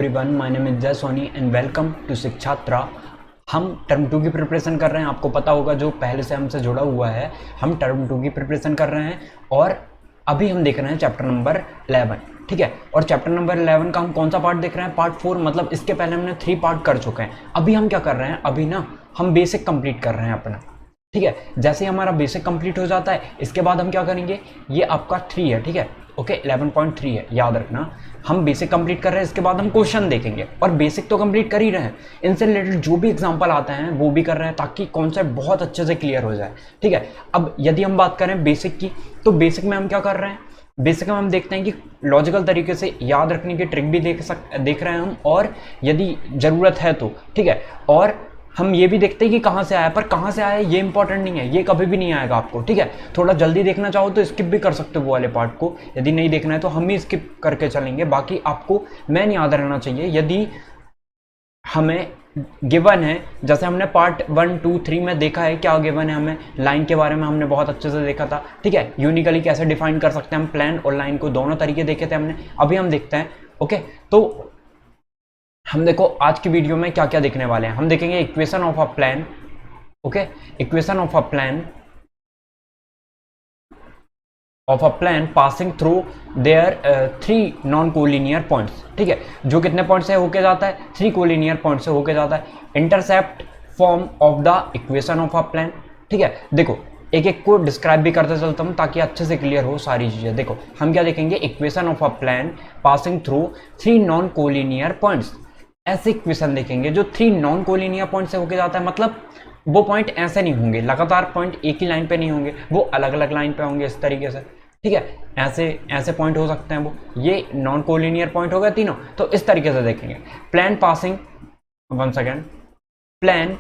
Everyone, my name is जय Soni and welcome to शिक्षात्रा। हम term 2 की प्रिपरेशन कर रहे हैं। आपको पता होगा जो पहले से हमसे जुड़ा हुआ है, हम टर्म 2 की प्रिपरेशन कर रहे हैं और अभी हम देख रहे हैं चैप्टर नंबर 11। ठीक है, और चैप्टर नंबर 11 का हम कौन सा पार्ट देख रहे हैं? पार्ट 4। मतलब इसके पहले हमने 3 पार्ट कर चुके हैं। अभी हम क्या कर रहे हैं? अभी ना हम बेसिक कंप्लीट कर रहे हैं अपना। ठीक है, जैसे ही हमारा बेसिक कंप्लीट हो जाता है इसके बाद हम क्या करेंगे? ये आपका 3 है, ठीक है, ओके 11.3 है, याद रखना। हम बेसिक कंप्लीट कर रहे हैं, इसके बाद हम क्वेश्चन देखेंगे और बेसिक तो कंप्लीट कर ही रहे हैं, इनसे रिलेटेड जो भी एग्जांपल आते हैं वो भी कर रहे हैं ताकि कॉन्सेप्ट बहुत अच्छे से क्लियर हो जाए। ठीक है, अब यदि हम बात करें बेसिक की, तो बेसिक में हम क्या कर रहे हैं? बेसिक में हम देखते हैं कि लॉजिकल तरीके से याद रखने की ट्रिक भी देख रहे हैं हम, और यदि ज़रूरत है तो ठीक है, और हम ये भी देखते हैं कि कहाँ से आया, पर कहाँ से आया ये इंपॉर्टेंट नहीं है, ये कभी भी नहीं आएगा आपको। ठीक है, थोड़ा जल्दी देखना चाहो तो स्किप भी कर सकते हो वो वाले पार्ट को, यदि नहीं देखना है तो हम ही स्किप करके चलेंगे। बाकी आपको मैन याद रहना चाहिए। यदि हमें गिवन है, जैसे हमने पार्ट 1, 2, 3 में देखा है क्या गिवन है, हमें लाइन के बारे में हमने बहुत अच्छे से देखा था। ठीक है, यूनिकली कैसे डिफाइन कर सकते हैं हम प्लान और लाइन को, दोनों तरीके देखे थे हमने। अभी हम देखते हैं। ओके, तो हम देखो आज की वीडियो में क्या क्या देखने वाले हैं। हम देखेंगे equation of a plan. Okay, equation of a plan passing through their 3 non collinear points. ठीक है, जो कितने पॉइंट से होके जाता है? 3 कोलिनियर पॉइंट से होके जाता है। Intercept form of the equation of a plan. ठीक है, देखो एक एक को डिस्क्राइब भी करते चलता हूँ ताकि अच्छे से क्लियर हो सारी चीजें। देखो हम क्या देखेंगे? Equation of a plan passing through 3 non collinear points. ऐसे इक्वेशन देखेंगे जो 3 नॉन कोलिनियर पॉइंट से होके जाता है। मतलब वो पॉइंट ऐसे नहीं होंगे, लगातार पॉइंट एक ही लाइन पे नहीं होंगे, वो अलग अलग लाइन पे होंगे इस तरीके से। ठीक है, ऐसे ऐसे पॉइंट हो सकते हैं, वो ये नॉन कोलिनियर पॉइंट हो गए तीनों। तो इस तरीके से देखेंगे plan passing, one second, plan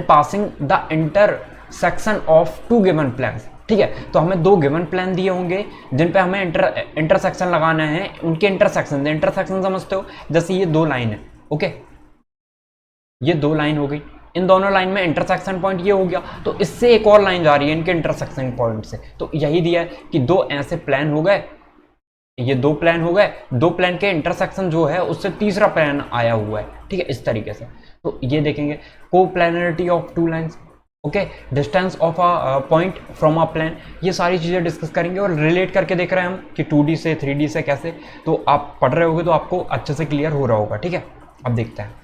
passing the intersection of 2 given plans. ठीक है, तो हमें 2 गिवन प्लान दिए होंगे जिन पे हमें इंटरसेक्शन लगाना है। उनके इंटरसेक्शन समझते हो? जैसे ये 2 लाइन है, ओके, ये 2 लाइन हो गई, इन दोनों लाइन में इंटरसेक्शन पॉइंट ये हो गया, तो इससे एक और लाइन जा रही है इनके इंटरसेक्शन पॉइंट से। तो यही दिया है कि 2 ऐसे प्लान हो गए, ये 2 प्लान हो गए, 2 प्लान के इंटरसेक्शन जो है उससे तीसरा प्लान आया हुआ है। ठीक है, इस तरीके से। तो ये देखेंगे coplanarity of 2 lines, okay, distance of a point from a plane, ये सारी चीजें डिस्कस करेंगे और रिलेट करके देख रहे हैं हम कि 2D से 3D से कैसे। तो आप पढ़ रहे होगे तो आपको अच्छे से क्लियर हो रहा होगा। ठीक है, अब देखते हैं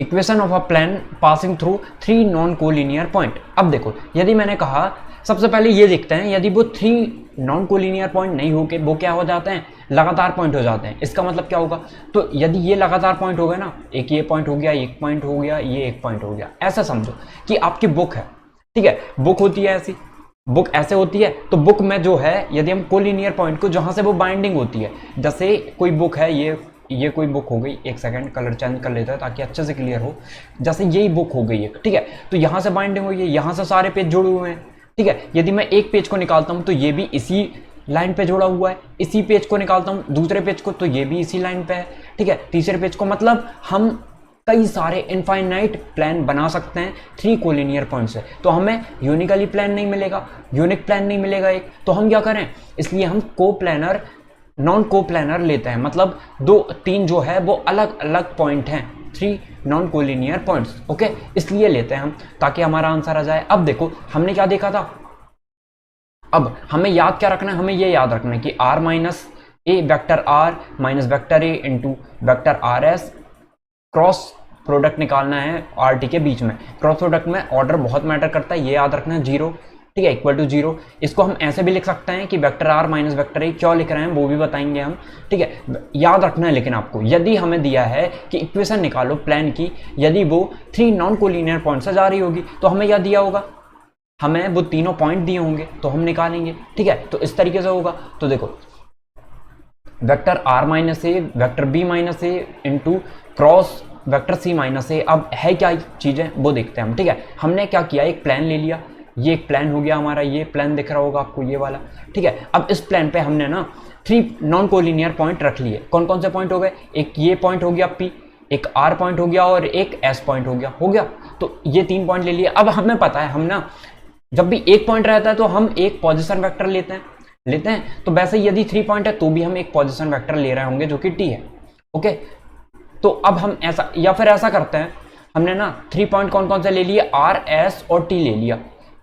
equation of a plan passing through 3 non collinear point. अब देखो, यदि मैंने कहा, सबसे पहले ये देखते हैं, यदि वो 3 नॉन कोलिनियर पॉइंट नहीं होके वो क्या हो जाते हैं? लगातार पॉइंट हो जाते हैं। इसका मतलब क्या होगा? तो यदि ये लगातार पॉइंट हो गए ना, एक ये पॉइंट हो गया, एक पॉइंट हो गया, ये एक पॉइंट हो गया, ऐसा समझो कि आपकी बुक है। ठीक है, बुक होती है ऐसी, बुक ऐसे होती है। तो बुक में जो है, यदि हम कोलिनियर पॉइंट को जहां से वो बाइंडिंग होती है, जैसे कोई बुक है, ये कोई बुक हो गई, एक सेकंड कलर चेंज कर लेता है ताकि अच्छे से क्लियर हो। जैसे यही बुक हो गई एक, ठीक है, तो यहां से बाइंडिंग हुई है, यहां से सारे पेज जुड़े हुए हैं। ठीक है, यदि मैं एक पेज को निकालता हूं तो ये भी इसी लाइन पे जुड़ा हुआ है, इसी पेज को निकालता हूं दूसरे पेज को तो ये भी इसी लाइन पे है। ठीक है, तीसरे पेज को, मतलब हम कई सारे इनफाइनाइट प्लान बना सकते हैं 3 कोलिनियर पॉइंट से। तो हमें यूनिकली प्लान नहीं मिलेगा, यूनिक प्लान नहीं मिलेगा एक, तो हम क्या करें? इसलिए हम कोप्लानर, नॉन कोप्लानर लेते हैं। मतलब 2-3 जो है वो अलग अलग पॉइंट हैं, 3 नॉन कोलिनियर पॉइंट्स, ओके, इसलिए लेते हैं हम ताकि हमारा आंसर आ जाए। अब देखो हमने क्या देखा था, अब हमें याद क्या रखना है? हमें ये याद रखना है कि r minus A vector r minus vector A into vector R S, cross product निकालना है आर टी के बीच में। क्रॉस प्रोडक्ट में ऑर्डर बहुत मैटर करता है, ये याद रखना है, 0, ठीक है, इक्वल टू 0। इसको हम ऐसे भी लिख सकते हैं कि vector R minus vector A, क्यों लिख रहे हैं वो भी बताएंगे हम। ठीक है, याद रखना है। लेकिन आपको यदि हमें दिया है कि इक्वेशन निकालो प्लान की, यदि वो 3 नॉन कोलिनियर पॉइंट से जा रही होगी तो हमें क्या दिया होगा? हमें वो तीनों पॉइंट दिए होंगे तो हम निकालेंगे। ठीक है, तो इस तरीके से होगा। तो देखो vector R minus A vector B minus A into cross vector C minus A. अब है क्या चीजें वो देखते हैं हम। ठीक है, हमने क्या किया, एक प्लान ले लिया, ये एक प्लान हो गया हमारा, ये प्लान दिख रहा होगा आपको, ये वाला। ठीक है, अब इस प्लान पे हमने ना 3 नॉन कोलिनियर पॉइंट रख लिए। कौन कौन से पॉइंट हो गए? एक ये पॉइंट हो गया P, एक R पॉइंट हो गया और एक S पॉइंट हो गया। तो ये 3 पॉइंट ले लिए। अब हमें पता है, हम ना जब भी एक पॉइंट रहता है तो हम एक पोजीशन वेक्टर लेते हैं, लेते हैं। तो वैसे ही यदि 3 पॉइंट है तो भी हम एक पोजीशन वेक्टर ले रहे होंगे जो कि टी है। ओके, तो अब हम ऐसा, या फिर ऐसा करते हैं, हमने ना 3 पॉइंट कौन कौन से ले लिए, आर एस और टी ले लिया।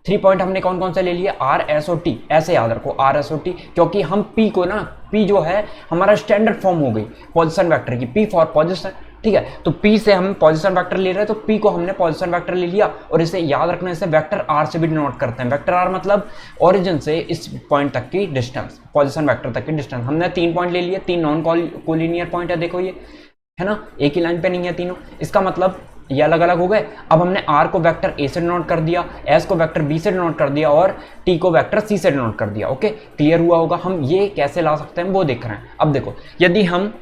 3 पॉइंट हमने कौन कौन से ले लिए, आर एस और टी, ऐसे याद रखो आर एस और टी, क्योंकि हम पी को ना, पी जो है हमारा स्टैंडर्ड फॉर्म हो गई पोजीशन वेक्टर की, पी फॉर पोजीशन, ठीक है। तो पी से हम पोजीशन वेक्टर ले रहे हैं, तो पी को हमने पोजीशन वेक्टर ले लिया, और इसे याद रखना, इसे वेक्टर आर से भी डिनोट करते हैं। वेक्टर आर मतलब ओरिजिन से इस पॉइंट तक की डिस्टेंस, पोजीशन वेक्टर तक की डिस्टेंस। हमने 3 पॉइंट ले लिए, 3 नॉन कोलिनियर पॉइंट है, देखो ये है ना, एक ही लाइन पे नहीं है तीनों, इसका मतलब ये अलग अलग हो गए। अब हमने r को वेक्टर a से डिनोट कर दिया, s को वेक्टर b से डिनोट कर दिया, और t को वेक्टर c से डिनोट कर दिया। ओके, क्लियर हुआ होगा। हम ये कैसे ला सकते हैं वो देख रहे हैं। अब देखो, यदि हम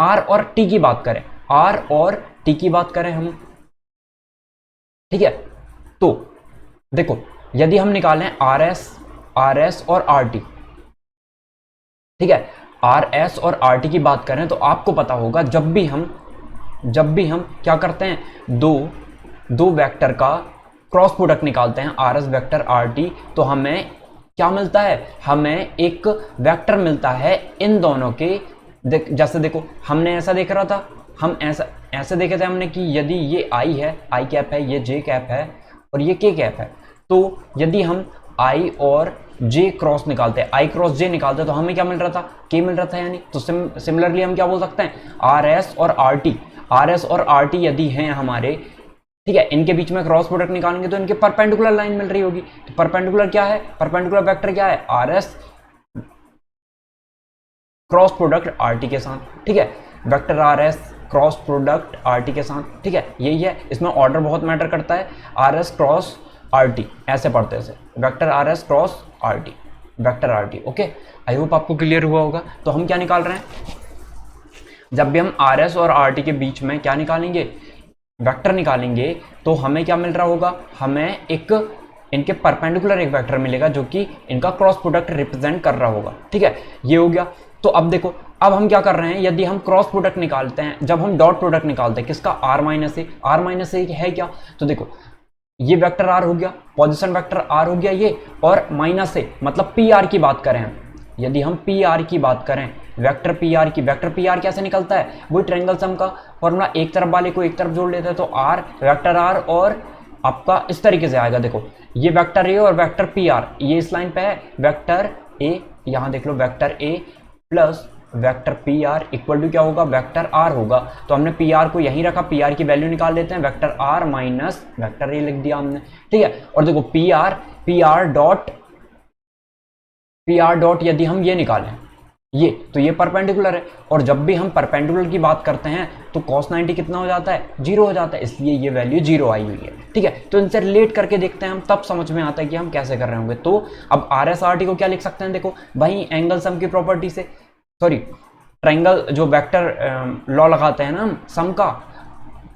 r और t की बात करें, r और t की बात करें हम, ठीक है, तो देखो यदि हम निकालें rs और rt, ठीक है, rs और rt की बात करें तो आपको पता होगा जब भी हम क्या करते हैं, दो वेक्टर का क्रॉस प्रोडक्ट निकालते हैं, rs वेक्टर rt, तो हमें क्या मिलता है, हमें एक वेक्टर मिलता है इन दोनों के। जैसे देखो, हमने ऐसा देख रहा था, हम ऐसे देखे थे हमने कि यदि ये i है, i कैप है, ये j कैप है और ये k कैप है, तो यदि हम i और j क्रॉस निकालते हैं, i क्रॉस j निकालते हैं, तो हमें क्या मिल रहा था, k मिल रहा था यानी। तो सिमिलरली हम क्या बोल सकते हैं, rs और rt यदि हैं हमारे, ठीक है, इनके बीच में क्रॉस प्रोडक्ट निकालेंगे तो इनके परपेंडिकुलर लाइन मिल रही होगी। तो परपेंडिकुलर क्या है, परपेंडिकुलर वेक्टर क्या है, rs क्रॉस प्रोडक्ट rt के साथ, ठीक है, vector rs cross product rt के साथ, ठीक है, यही है। इसमें ऑर्डर बहुत मैटर करता है, rs क्रॉस rt ऐसे पढ़ते हैं, vector rs cross rt, vector rt। Okay, I hope आपको क्लियर हुआ होगा। तो हम क्या निकाल रहे हैं, जब भी हम rs और rt के बीच में क्या निकालेंगे, वेक्टर निकालेंगे, तो हमें क्या मिल रहा होगा, हमें एक इनके परपेंडिकुलर एक वेक्टर मिलेगा जो कि इनका क्रॉस प्रोडक्ट रिप्रेजेंट कर रहा होगा, ठीक है, ये हो गया। तो अब देखो, अब हम क्या कर रहे हैं, यदि हम क्रॉस प्रोडक्ट निकालते हैं, जब हम डॉट प्रोडक्ट निकालते हैं किसका, r माइनस ए है क्या, तो देखो ये वेक्टर r हो गया, पोजीशन वेक्टर r हो गया ये, और माइनस ए मतलब pr की बात करें हम, यदि हम pr की बात करें, वेक्टर pr कैसे निकलता है, वही ट्रायंगल सम का फॉर्मूला, एक तरफ वाले को एक तरफ जोड़ लेते हैं, तो r वेक्टर r और आपका इस तरीके से आएगा। देखो ये वेक्टर a और वेक्टर pr, ये इस लाइन पे है, वेक्टर a, यहाँ देख लो vector a plus vector pr equal to क्या होगा, वेक्टर r होगा। तो हमने pr को यहीं रखा, pr की वैल्यू निकाल लेते हैं, vector r minus vector a लिख दिया हमने, ठीक है। और देखो pr डॉट यदि हम ये निकालें, ये तो ये परपेंडिकुलर है, और जब भी हम परपेंडिकुलर की बात करते हैं तो cos 90 कितना हो जाता है, 0 हो जाता है, इसलिए ये वैल्यू 0 आई हुई है, ठीक है। तो इनसे रिलेट करके देखते हैं हम, तब समझ में आता है कि हम कैसे कर रहे होंगे। तो अब rs rt को क्या लिख सकते हैं, देखो वही एंगल सम की प्रॉपर्टी से, सॉरी ट्रायंगल जो वेक्टर लॉ लगाते हैं ना हम सम का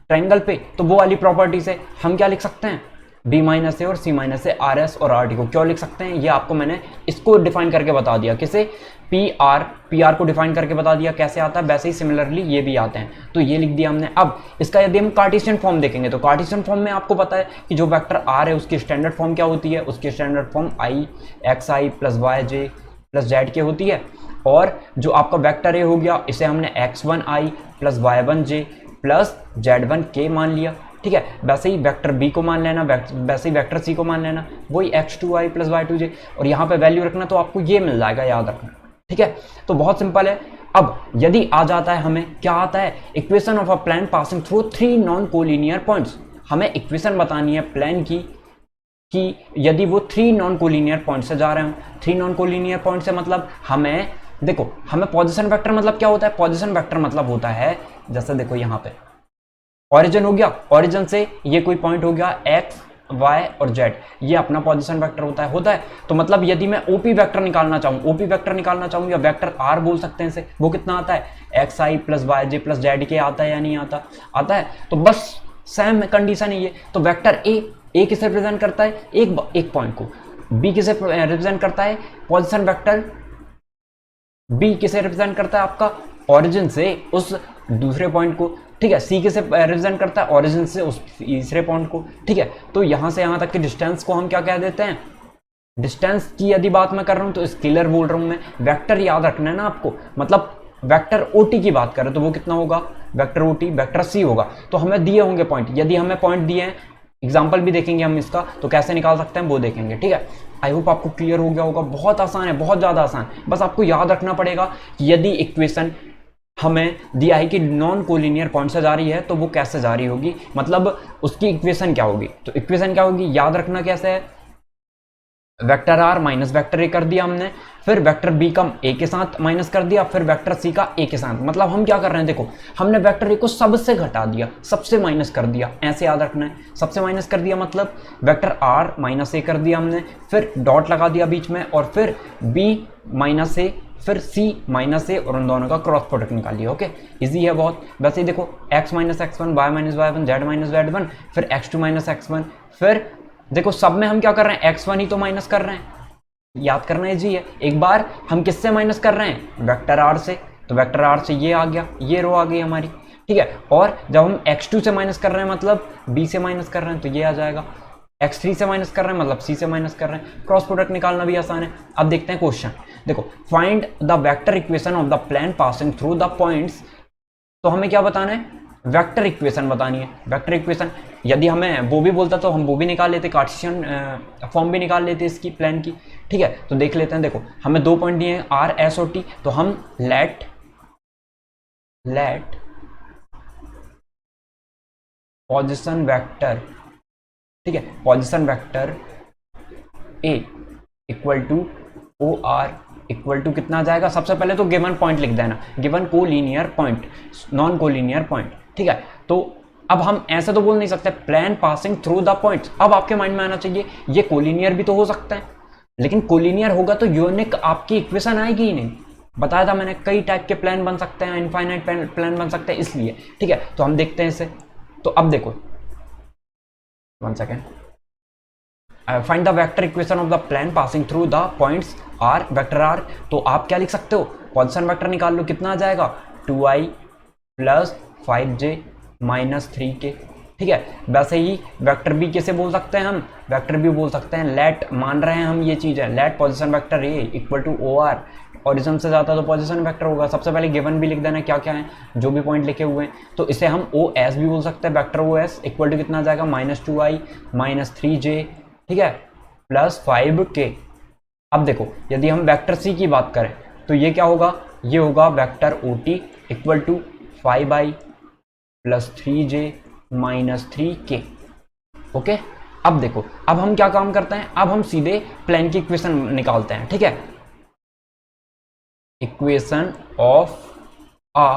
ट्रायंगल पे, तो वो वाली प्रॉपर्टी से हम क्या लिख सकते हैं, b माइनस ए और c माइनस ए, rs और rt को क्यों लिख सकते हैं, ये आपको मैंने इसको डिफाइन करके बता दिया, किसे, pr को डिफाइन करके बता दिया कैसे आता है, वैसे ही सिमिलरली ये भी आते हैं, तो ये लिख दिया हमने। अब इसका यदि हम कार्टेशियन फॉर्म देखेंगे, तो कार्टेशियन फॉर्म में आपको पता है कि जो वेक्टर r है उसकी स्टैंडर्ड फॉर्म क्या होती है, उसकी standard form xi plus yj plus z होती है, और जो आपका वेक्टर a हो गया, इसे हमने x1i plus y1j plus z1k मान लिया, ठीक है। वैसे ही वेक्टर b को मान लेना, वैसे ही वेक्टर c को मान लेना, वही x2i प्लस y2j, और यहाँ पे वैल्यू रखना, तो आपको ये मिल जाएगा, याद रखना, ठीक है। तो बहुत सिंपल है। अब यदि आ जाता है, हमें क्या आता है, equation of a plane passing through 3 non collinear points, हमें इक्वेशन बतानी है प्लेन की कि यदि वो 3 नॉन कोलिनियर पॉइंट से जा रहे हो, 3 नॉन कोलिनियर पॉइंट से मतलब हमें, देखो हमें पोजीशन वेक्टर मतलब क्या होता है, पोजीशन वेक्टर मतलब होता है, जैसे देखो यहाँ पे ओरिजिन हो गया, ओरिजिन से ये कोई पॉइंट हो गया x y और z, ये अपना पोजीशन वेक्टर होता है। तो मतलब यदि मैं OP वेक्टर निकालना चाहूँ या वेक्टर r बोल सकते हैं इसे, वो कितना आता है, xi plus yj plus z के आता है या नहीं आता, आता है। तो बस सेम कंडीशन है ये। तो वेक्टर a किसे रिप्रेजेंट करता है, एक पॉइंट को, b किसे रिप्रेजेंट करता है, पोजीशन वेक्टर b किसे रिप्रेजेंट करता है, आपका ओरिजिन से उस दूसरे पॉइंट को, ठीक है। c किसे रिप्रेजेंट करता है, ओरिजिन से उस तीसरे पॉइंट को, ठीक है। तो यहां से यहां तक के डिस्टेंस को हम क्या कह देते हैं, डिस्टेंस की यदि बात मैं कर रहा हूँ तो स्केलर बोल रहा हूँ मैं। वेक्टर याद रखना है ना आपको, मतलब वेक्टर ओटी की बात करें तो वो कितना होगा, वेक्टर ओटी वेक्टर सी होगा। तो हमें दिए होंगे पॉइंट, यदि हमें पॉइंट दिए हैं, एग्जाम्पल भी देखेंगे हम इसका, तो कैसे निकाल सकते हैं वो देखेंगे, ठीक है। आई होप आपको क्लियर हो गया होगा। बहुत आसान है, बहुत ज़्यादा आसान। बस आपको याद रखना पड़ेगा कि यदि इक्वेशन हमें दिया है कि नॉन कोलिनियर पॉइंट से जा रही है तो वो कैसे जा रही होगी, मतलब उसकी इक्वेशन क्या होगी। तो इक्वेशन क्या होगी याद रखना कैसे है, vector R minus vector A कर दिया हमने, फिर वेक्टर बी का ए के साथ माइनस कर दिया, फिर वेक्टर सी का ए के साथ। मतलब हम क्या कर रहे हैं, देखो हमने वेक्टर ए को सबसे घटा दिया, सबसे माइनस कर दिया, ऐसे याद रखना है। सबसे माइनस कर दिया मतलब वेक्टर आर माइनस ए कर दिया हमने, फिर डॉट लगा दिया बीच में, और फिर बी माइनस ए, फिर सी माइनस ए, और उन दोनों का क्रॉस प्रोडक्ट निकालिए। ओके, इजी है बहुत। वैसे ही देखो x minus X one, Y minus Y one, Z minus Z one, फिर x2 माइनस एक्स वन, फिर देखो सब में हम क्या कर रहे हैं, x1 ही तो माइनस कर रहे हैं, याद करना इजी है। एक बार हम किससे माइनस कर रहे हैं, वेक्टर आर से, तो वेक्टर आर से ये आ गया, ये रो आ गई हमारी, ठीक है। और जब हम x2 से माइनस कर रहे हैं मतलब b से माइनस कर रहे हैं तो ये आ जाएगा, x3 से माइनस कर रहे हैं मतलब c से माइनस कर रहे हैं। क्रॉस प्रोडक्ट निकालना भी आसान है। अब देखते हैं क्वेश्चन। देखो find the vector equation of the plane passing through the points. तो हमें क्या बताना है, वेक्टर इक्वेशन बतानी है। वेक्टर इक्वेशन यदि हमें वो भी बोलता तो हम वो भी निकाल लेते, कार्टेशियन फॉर्म भी निकाल लेते इसकी प्लान की, ठीक है। तो देख लेते हैं। देखो हमें दो पॉइंट दिए हैं आर एस और टी, तो हम लेट पोजीशन वेक्टर, ठीक है, position vector A equal to O R equal to कितना आ जाएगा, सबसे पहले तो गिवन पॉइंट लिख देना, given collinear point, non collinear point, ठीक है। तो अब हम ऐसे तो बोल नहीं सकते plane passing through the points. अब आपके माइंड में आना चाहिए ये कोलिनियर भी तो हो सकता है, लेकिन कोलिनियर होगा तो यूनिक आपकी इक्वेशन आएगी ही नहीं। बताया था मैंने कई टाइप के प्लान बन सकते हैं, इनफाइनाइट प्लान बन सकते हैं, इसलिए, ठीक है। तो हम देखते हैं इसे। तो अब देखो 1 second, find the vector equation of the plane passing through the points R, vector R. तो आप क्या लिख सकते हो, पोजीशन वेक्टर निकाल लो, कितना आ जाएगा 2i plus 5j minus 3k, ठीक है। वैसे ही वेक्टर बी कैसे बोल सकते हैं हम, वेक्टर बी बोल सकते हैं लेट, मान रहे हैं हम ये चीज़ है, let position vector A equal to O R, origin से जाता तो पोजीशन वेक्टर होगा। सबसे पहले गिवन भी लिख देना क्या क्या है, जो भी पॉइंट लिखे हुए हैं। तो इसे हम ओ एस भी बोल सकते हैं, vector O S equal to कितना आ जाएगा -2i माइनस 3j, ठीक है, प्लस 5k। अब देखो यदि हम वेक्टर सी की बात करें तो ये क्या होगा, ये होगा vector O T equal to 5i plus 3j minus 3k। Okay, अब देखो अब हम क्या काम करते हैं, अब हम सीधे प्लेन की इक्वेशन निकालते हैं, ठीक है। Equation of a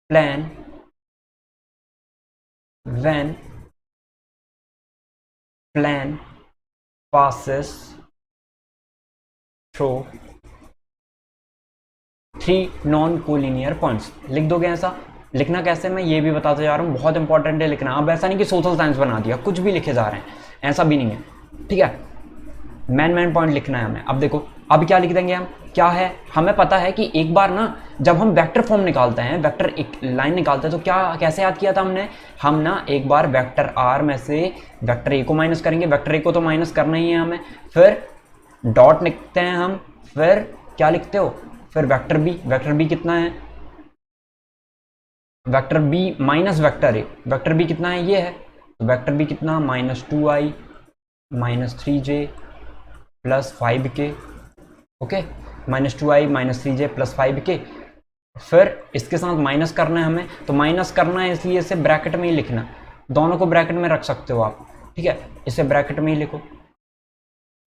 plane when plane passes through 3 non collinear points. लिख दोगे ऐसा, लिखना कैसे मैं ये भी बताते जा रहा हूँ, बहुत इंपॉर्टेंट है लिखना। अब ऐसा नहीं कि सोशल साइंस बना दिया, कुछ भी लिखे जा रहे हैं, ऐसा भी नहीं है, ठीक है। मेन पॉइंट लिखना है हमें। अब देखो अब क्या लिख देंगे हम, क्या है हमें पता है कि एक बार ना जब हम वेक्टर फॉर्म निकालते हैं, वेक्टर एक लाइन निकालते हैं, तो क्या कैसे याद किया था हमने, हम ना एक बार वेक्टर आर में से वेक्टर ए को माइनस करेंगे, वेक्टर ए को तो माइनस करना ही है हमें, फिर डॉट लिखते हैं हम, फिर क्या लिखते हो, फिर वेक्टर बी कितना है, vector B minus vector A, vector B कितना है, ये है, तो वेक्टर बी कितना -2i minus 3j plus 5k, okay, -2i minus 3j plus 5k। फिर इसके साथ माइनस करना है हमें, तो माइनस करना है इसलिए इसे ब्रैकेट में ही लिखना, दोनों को ब्रैकेट में रख सकते हो आप, ठीक है। इसे ब्रैकेट में ही लिखो,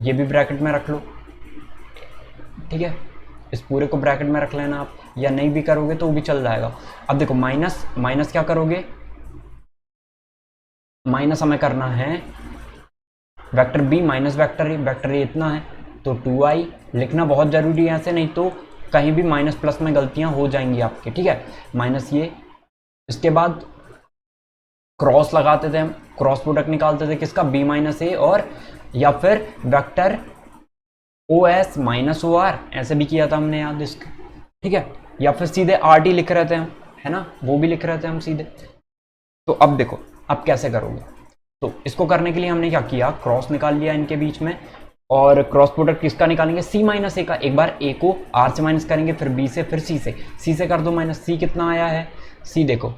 ये भी ब्रैकेट में रख लो, ठीक है। इस पूरे को ब्रैकेट में रख लेना आप, या नहीं भी करोगे तो वो भी चल जाएगा। अब देखो माइनस माइनस क्या करोगे, माइनस हमें करना है vector B minus vector A इतना है, तो 2i लिखना बहुत ज़रूरी है, ऐसे नहीं तो कहीं भी माइनस प्लस में गलतियां हो जाएंगी आपके, ठीक है। माइनस ये, इसके बाद क्रॉस लगाते थे हम, क्रॉस प्रोडक्ट निकालते थे किसका, b माइनस ए और, या फिर vector O S minus O R, ऐसे भी किया था हमने याद इसका, ठीक है। या फिर सीधे आर टी लिख रहे थे हम, है ना, वो भी लिख रहे थे हम सीधे। तो अब देखो अब कैसे करोगे, तो इसको करने के लिए हमने क्या किया, क्रॉस निकाल लिया इनके बीच में, और क्रॉस प्रोडक्ट किसका निकालेंगे, सी माइनस ए का। एक बार ए को आर से माइनस करेंगे, फिर बी से, फिर सी से कर दो माइनस। सी कितना आया है, सी देखो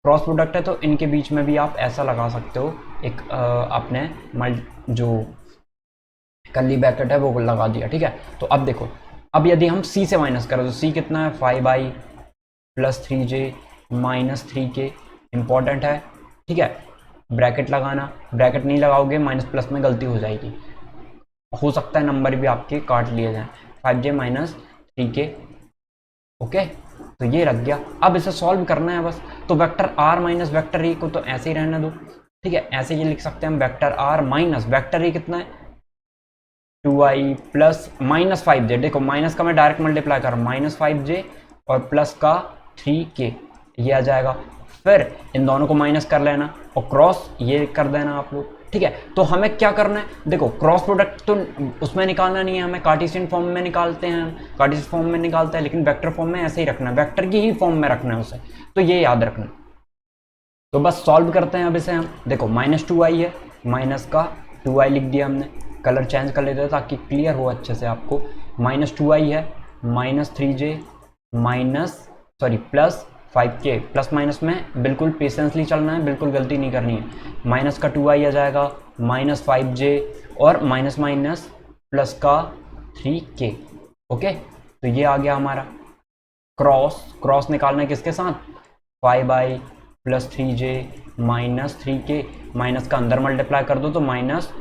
क्रॉस प्रोडक्ट है तो इनके बीच में भी आप ऐसा लगा सकते हो, एक आपने जो कर्ली ब्रैकेट है वो लगा दिया, ठीक है। तो अब देखो, अब यदि हम सी से माइनस करें तो सी कितना है, 5i plus 3j minus 3k, important है, ठीक है। ब्रैकेट लगाना, ब्रैकेट नहीं लगाओगे माइनस प्लस में गलती हो जाएगी, हो सकता है नंबर भी आपके काट लिए जाएं। 5j minus 3k, okay. तो ये रख गया। अब इसे सॉल्व करना है बस। तो वेक्टर r माइनस वेक्टर ए को तो ऐसे ही रहने दो, ठीक है। ऐसे ये लिख सकते हैं हम, वेक्टर r माइनस वेक्टर ए कितना है, 2i प्लस माइनस 5j। देखो माइनस का मैं डायरेक्ट मल्टीप्लाई कर रहा हूँ, माइनस 5j और प्लस का 3k, ये आ जाएगा। फिर इन दोनों को माइनस कर लेना और क्रॉस ये कर देना आप लोग, ठीक है। तो हमें क्या करना है, देखो क्रॉस प्रोडक्ट तो उसमें निकालना नहीं है हमें, कार्टेशियन फॉर्म में निकालते हैं, कार्टेशियन फॉर्म में निकालते हैं, लेकिन वेक्टर फॉर्म में ऐसे ही रखना है, वेक्टर की ही फॉर्म में रखना है उसे, तो ये याद रखना। तो बस सॉल्व करते हैं अब इसे हम। देखो माइनस 2i है, माइनस का 2i लिख दिया हमने, कलर चेंज कर लेते हैं ताकि क्लियर हो अच्छे से आपको। माइनस 2i है, minus 3j minus plus 5k, plus minus में बिल्कुल पेशेंसली चलना है, बिल्कुल गलती नहीं करनी है। माइनस का 2i आ जाएगा, माइनस 5j और माइनस माइनस प्लस का 3k, ओके। तो ये आ गया हमारा। क्रॉस निकालना है किसके साथ, 5i plus 3j minus 3k, minus का अंदर मल्टीप्लाई कर दो तो माइनस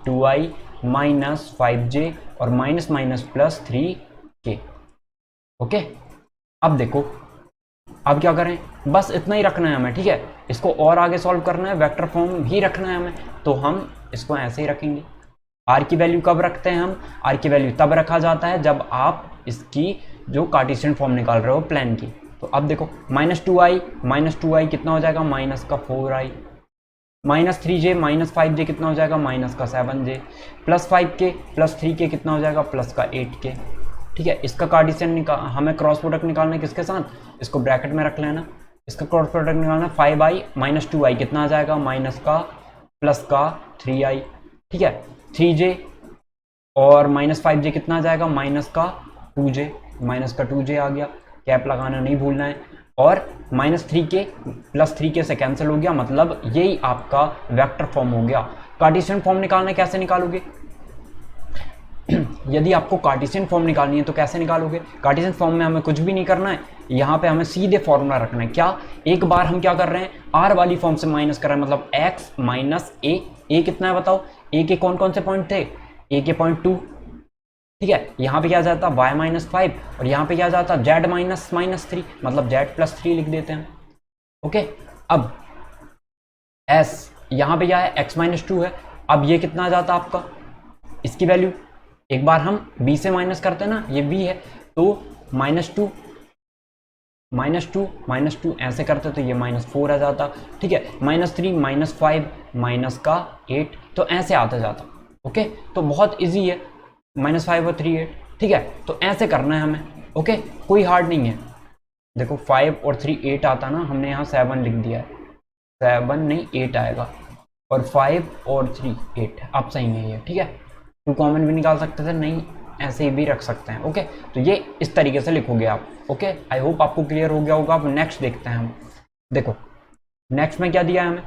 2i माइनस 5j और minus minus plus 3k, okay. अब देखो, अब क्या करें, बस इतना ही रखना है हमें, ठीक है। इसको और आगे सॉल्व करना है, वेक्टर फॉर्म ही रखना है हमें, तो हम इसको ऐसे ही रखेंगे। आर की वैल्यू कब रखते हैं हम, आर की वैल्यू तब रखा जाता है जब आप इसकी जो कार्टेशियन फॉर्म निकाल रहे हो प्लान की। तो अब देखो माइनस 2i कितना हो जाएगा, माइनस का 4i, minus 3j minus 5j कितना हो जाएगा, माइनस का 7j, plus 5k plus 3k कितना हो जाएगा, प्लस का 8k, ठीक है। इसका कार्टेशियन हमें क्रॉस प्रोडक्ट निकालना है किसके साथ, इसको ब्रैकेट में रख लेना। इसका क्रॉस प्रोडक्ट निकालना है, 5i माइनस 2i कितना आ जाएगा, माइनस का प्लस का 3i, ठीक है। 3j और माइनस 5j कितना आ जाएगा, माइनस का 2j, माइनस का 2j आ गया, कैप लगाना नहीं भूलना है। और माइनस 3k प्लस 3k से कैंसिल हो गया, मतलब यही आपका वेक्टर फॉर्म हो गया। कार्टेशियन फॉर्म निकालना है, कैसे निकालोगे यदि आपको कार्टेशियन फॉर्म निकालनी है तो कैसे निकालोगे, कार्टेशियन फॉर्म में हमें कुछ भी नहीं करना है, यहाँ पे हमें सीधे फॉर्मूला रखना है। क्या, एक बार हम क्या कर रहे हैं, आर वाली फॉर्म से माइनस कर रहे हैं, मतलब x माइनस ए कितना है बताओ, ए के कौन कौन से पॉइंट थे, ए के पॉइंट 2, ठीक है। यहाँ पे क्या जाता y माइनस 5 और यहाँ पे क्या जाता z माइनस 3, मतलब z प्लस 3 लिख देते हैं, ओके। अब s यहाँ पे क्या है, x माइनस 2 है। अब ये कितना आ जाता आपका, इसकी वैल्यू एक बार हम b से माइनस करते हैं ना, ये b है, तो माइनस टू ऐसे करते तो ये -4 आ जाता, ठीक है। -3 -5 माइनस का 8, तो ऐसे आता जाता, ओके। तो बहुत इजी है, -5 और 3 8, ठीक है। तो ऐसे करना है हमें, ओके, कोई हार्ड नहीं है। देखो 5 और 3 8 आता ना, हमने यहाँ 7 लिख दिया है, 7 नहीं 8 आएगा, और 5 और 3 8, अब सही है ये, ठीक है। 2 कॉमन भी निकाल सकते थे, नहीं ऐसे ही भी रख सकते हैं, ओके। तो ये इस तरीके से लिखोगे आप, ओके। आई होप आपको क्लियर हो गया होगा। अब नेक्स्ट देखते हैं हम। देखो नेक्स्ट में क्या दिया है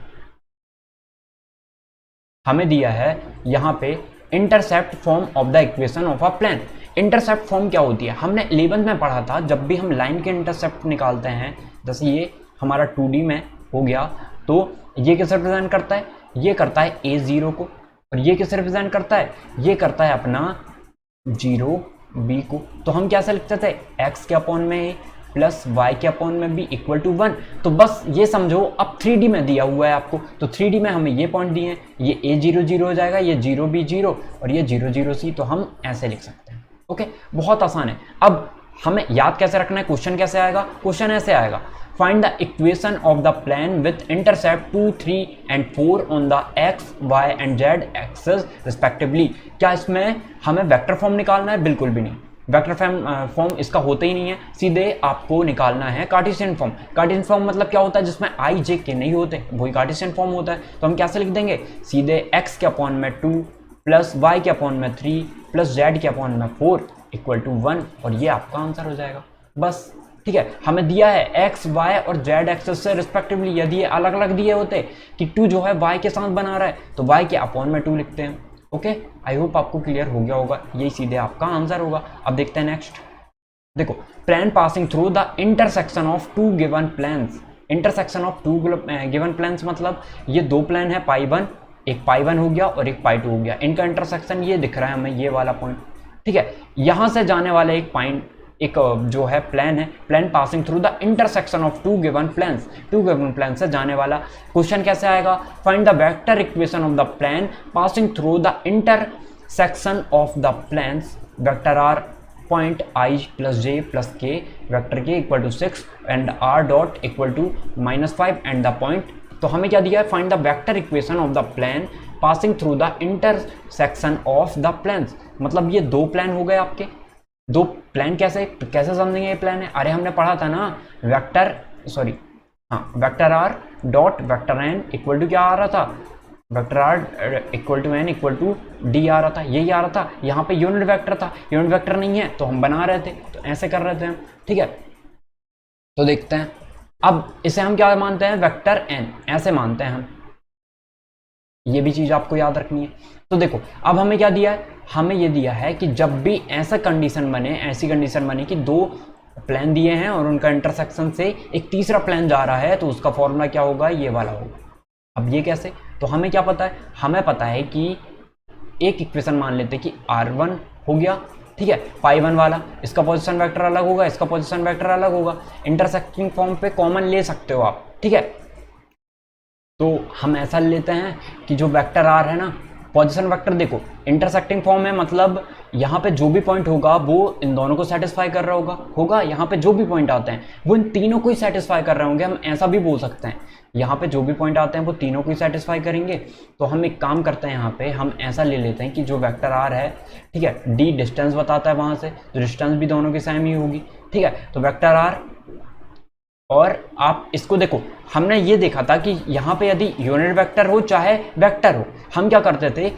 हमें दिया है यहाँ पे intercept form of the equation of a plane. Intercept form क्या होती है, हमने 11th में पढ़ा था, जब भी हम लाइन के इंटरसेप्ट निकालते हैं, जैसे ये हमारा 2D में हो गया, तो ये किसे रिप्रेजेंट करता है, ये करता है A0 को, और ये किसे रिप्रेजेंट करता है, ये करता है अपना 0 B को। तो हम कैसे लिखते थे, x के अपॉन में a प्लस y के अपॉन में b इक्वल टू 1। तो बस ये समझो, अब 3D में दिया हुआ है आपको, तो 3D में हमें ये पॉइंट दिए हैं, ये a0 0 हो जाएगा, ये 0 b 0 और ये 0 0 c, तो हम ऐसे लिख सकते हैं, ओके। बहुत आसान है। अब हमें याद कैसे रखना है, क्वेश्चन कैसे आएगा, क्वेश्चन ऐसे आएगा, find the equation of the plane with intercept 2 3 and 4 on the x y and z axis respectively। क्या इसमें हमें वेक्टर फॉर्म निकालना है, बिल्कुल भी नहीं, वेक्टर फॉर्म इसका होता ही नहीं है, सीधे आपको निकालना है कार्टेशियन फॉर्म। कार्टेशियन फॉर्म मतलब क्या होता है, जिसमें i j k नहीं होते, वही कार्टेशियन फॉर्म होता है। तो हम कैसे लिख देंगे, सीधे x के अपॉन में 2 प्लस वाई के अपॉन में 3 प्लस जेड के अपॉन में 4 इक्वल टू 1, और ये आपका आंसर हो जाएगा बस। ठीक है, हमें दिया है एक्स वाई और जेड एक्सेस से रिस्पेक्टिवली। यदि ये अलग अलग दिए होते कि 2 जो है वाई के साथ बना रहा है तो वाई के अपॉन में 2 लिखते हैं। ओके, आई होप आपको क्लियर हो गया होगा, यही सीधे आपका आंसर होगा। अब देखते हैं नेक्स्ट। देखो, plan passing through the intersection of 2 given plans. Intersection of 2 given plans मतलब ये 2 प्लान है पाई 1, एक पाई 1 हो गया और एक पाई 2 हो गया, इनका इंटरसेक्शन ये दिख रहा है हमें, ये वाला पॉइंट। ठीक है, यहां से जाने वाला एक पॉइंट, एक जो है प्लान है, plane passing through the intersection of 2 given planes. 2 given plane से जाने वाला क्वेश्चन कैसे आएगा? Find the vector equation of the plane passing through the intersection of the planes. Vector R point i plus j plus k, vector k equal to 6 and r dot equal to -5 and the point. तो हमें क्या दिया है? Find the vector equation of the plane passing through the intersection of the plans. मतलब ये 2 plan हो गए आपके, 2 प्लान। कैसे समझेंगे ये प्लान है? अरे हमने पढ़ा था ना, vector r dot vector n equal to क्या आ रहा था? Vector r equal to n equal to d आ रहा था, यही आ रहा था। यहाँ पे यूनिट वेक्टर था, यूनिट वेक्टर नहीं है तो हम बना रहे थे, तो ऐसे कर रहे थे हम। ठीक है, तो देखते हैं। अब इसे हम क्या मानते हैं? वेक्टर n, ऐसे मानते हैं हम। ये भी चीज आपको याद रखनी है। तो देखो, अब हमें क्या दिया है? हमें ये दिया है कि जब भी ऐसी कंडीशन बने कि 2 प्लान दिए हैं और उनका इंटरसेक्शन से एक तीसरा प्लान जा रहा है, तो उसका फॉर्मूला क्या होगा? ये वाला होगा। अब ये कैसे? तो हमें क्या पता है? हमें पता है कि एक इक्वेशन मान लेते हैं कि r1 हो गया, ठीक है, पाई 1 वाला, इसका पोजीशन वेक्टर अलग होगा, इसका पोजीशन वेक्टर अलग होगा। इंटरसेक्टिंग फॉर्म पे कॉमन ले सकते हो आप, ठीक है। तो हम ऐसा लेते हैं कि जो वेक्टर r है ना, पोजीशन वेक्टर, देखो इंटरसेक्टिंग फॉर्म है, मतलब यहाँ पे जो भी पॉइंट होगा वो इन दोनों को सेटिस्फाई कर रहा होगा। यहाँ पे जो भी पॉइंट आते हैं वो इन तीनों को ही सेटिस्फाई कर रहे होंगे। हम ऐसा भी बोल सकते हैं, यहाँ पे जो भी पॉइंट आते हैं वो तीनों को ही सेटिस्फाई करेंगे। तो हम एक काम करते हैं, यहाँ पे हम ऐसा ले लेते हैं कि जो वेक्टर r है, ठीक है, d डिस्टेंस बताता है वहाँ से, तो डिस्टेंस भी दोनों की सेम ही होगी, ठीक है। तो वेक्टर r, और आप इसको देखो, हमने ये देखा था कि यहाँ पे यदि यूनिट वेक्टर हो चाहे वेक्टर हो, हम क्या करते थे?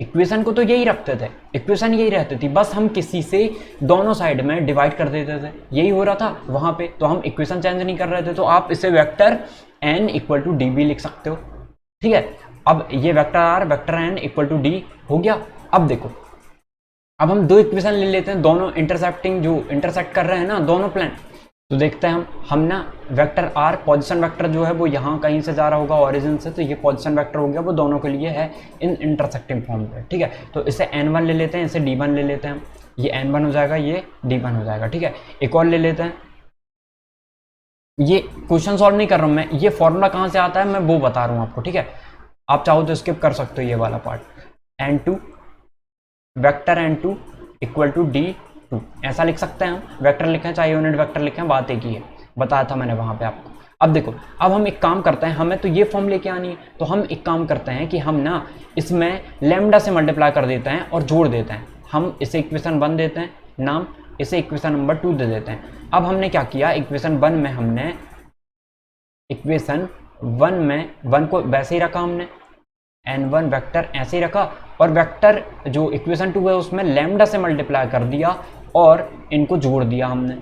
इक्वेशन को तो यही रखते थे, इक्वेशन यही रहती थी, बस हम किसी से दोनों साइड में डिवाइड कर देते थे, यही हो रहा था वहाँ पे। तो हम इक्वेशन चेंज नहीं कर रहे थे। तो आप इसे vector n equal to D भी लिख सकते हो, ठीक है। अब ये vector r vector n equal to D हो गया। अब देखो, अब हम 2 इक्वेशन ले लेते हैं, दोनों इंटरसेक्टिंग, जो इंटरसेक्ट कर रहे हैं ना दोनों प्लान। तो देखते हैं हम ना, वेक्टर r पोजीशन वेक्टर जो है वो यहाँ कहीं से जा रहा होगा ओरिजिन से, तो ये पोजीशन वेक्टर हो गया, वो दोनों के लिए है इन इंटरसेक्टिंग फॉर्म पे, ठीक है। तो इसे n1 ले लेते हैं, इसे d1 ले लेते हैं, ये n1 हो जाएगा, ये d1 हो जाएगा, ठीक है। एक और ले लेते हैं, ये क्वेश्चन सॉल्व नहीं कर रहा हूँ मैं, ये फॉर्मूला कहाँ से आता है मैं वो बता रहा हूँ आपको, ठीक है। आप चाहो तो स्किप कर सकते हो ये वाला part. n2 vector n2 equal to d2, ऐसा लिख सकते हैं हम। वेक्टर लिखें चाहे यूनिट वेक्टर लिखें, बात एक ही है, बताया था मैंने वहां पे आपको। अब देखो, अब हम एक काम करते हैं, हमें तो ये फॉर्म लेके आनी है, तो हम एक काम करते हैं कि हम ना इसमें लैम्डा से मल्टीप्लाई कर देते हैं और जोड़ देते हैं। हम इसे इक्वेशन 1 देते हैं नाम, इसे इक्वेशन नंबर 2 दे देते हैं। अब हमने क्या किया, इक्वेशन 1 में हमने इक्वेशन 1 में 1 को वैसे ही रखा, हमने n1 वेक्टर ऐसे ही रखा, और वेक्टर जो इक्वेशन 2 है उसमें लैम्डा से मल्टीप्लाई कर दिया और इनको जोड़ दिया, हमने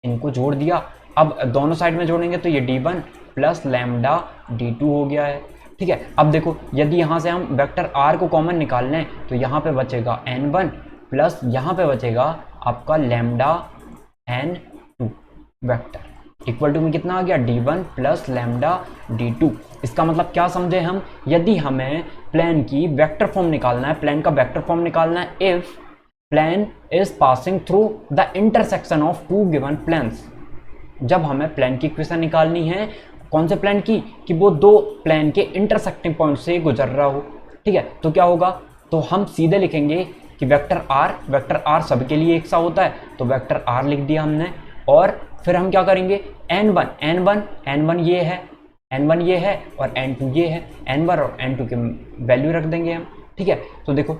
इनको जोड़ दिया। अब दोनों साइड में जोड़ेंगे तो ये d1 प्लस लैम्डा d2 हो गया है, ठीक है। अब देखो, यदि यहाँ से हम वेक्टर r को कॉमन निकाल लें तो यहाँ पे बचेगा n1 प्लस यहाँ पे बचेगा आपका lambda n2 vector equal to में कितना आ गया, d1 प्लस लैम्डा d2। इसका मतलब क्या समझे हम, यदि हमें प्लान की वेक्टर फॉर्म निकालना है, प्लान का वेक्टर फॉर्म निकालना है, if plan is passing through the intersection of 2 given plans. जब हमें प्लान की इक्वेशन निकालनी है, कौन से प्लान की, कि वो 2 प्लान के इंटरसेक्टिंग पॉइंट से गुजर रहा हो, ठीक है। तो क्या होगा, तो हम सीधे लिखेंगे कि वेक्टर r सबके लिए एक सा होता है, तो वेक्टर r लिख दिया हमने। और फिर हम क्या करेंगे, n1 ये है और n2 ये है, n1 और n2 की वैल्यू रख देंगे हम, ठीक है। तो देखो,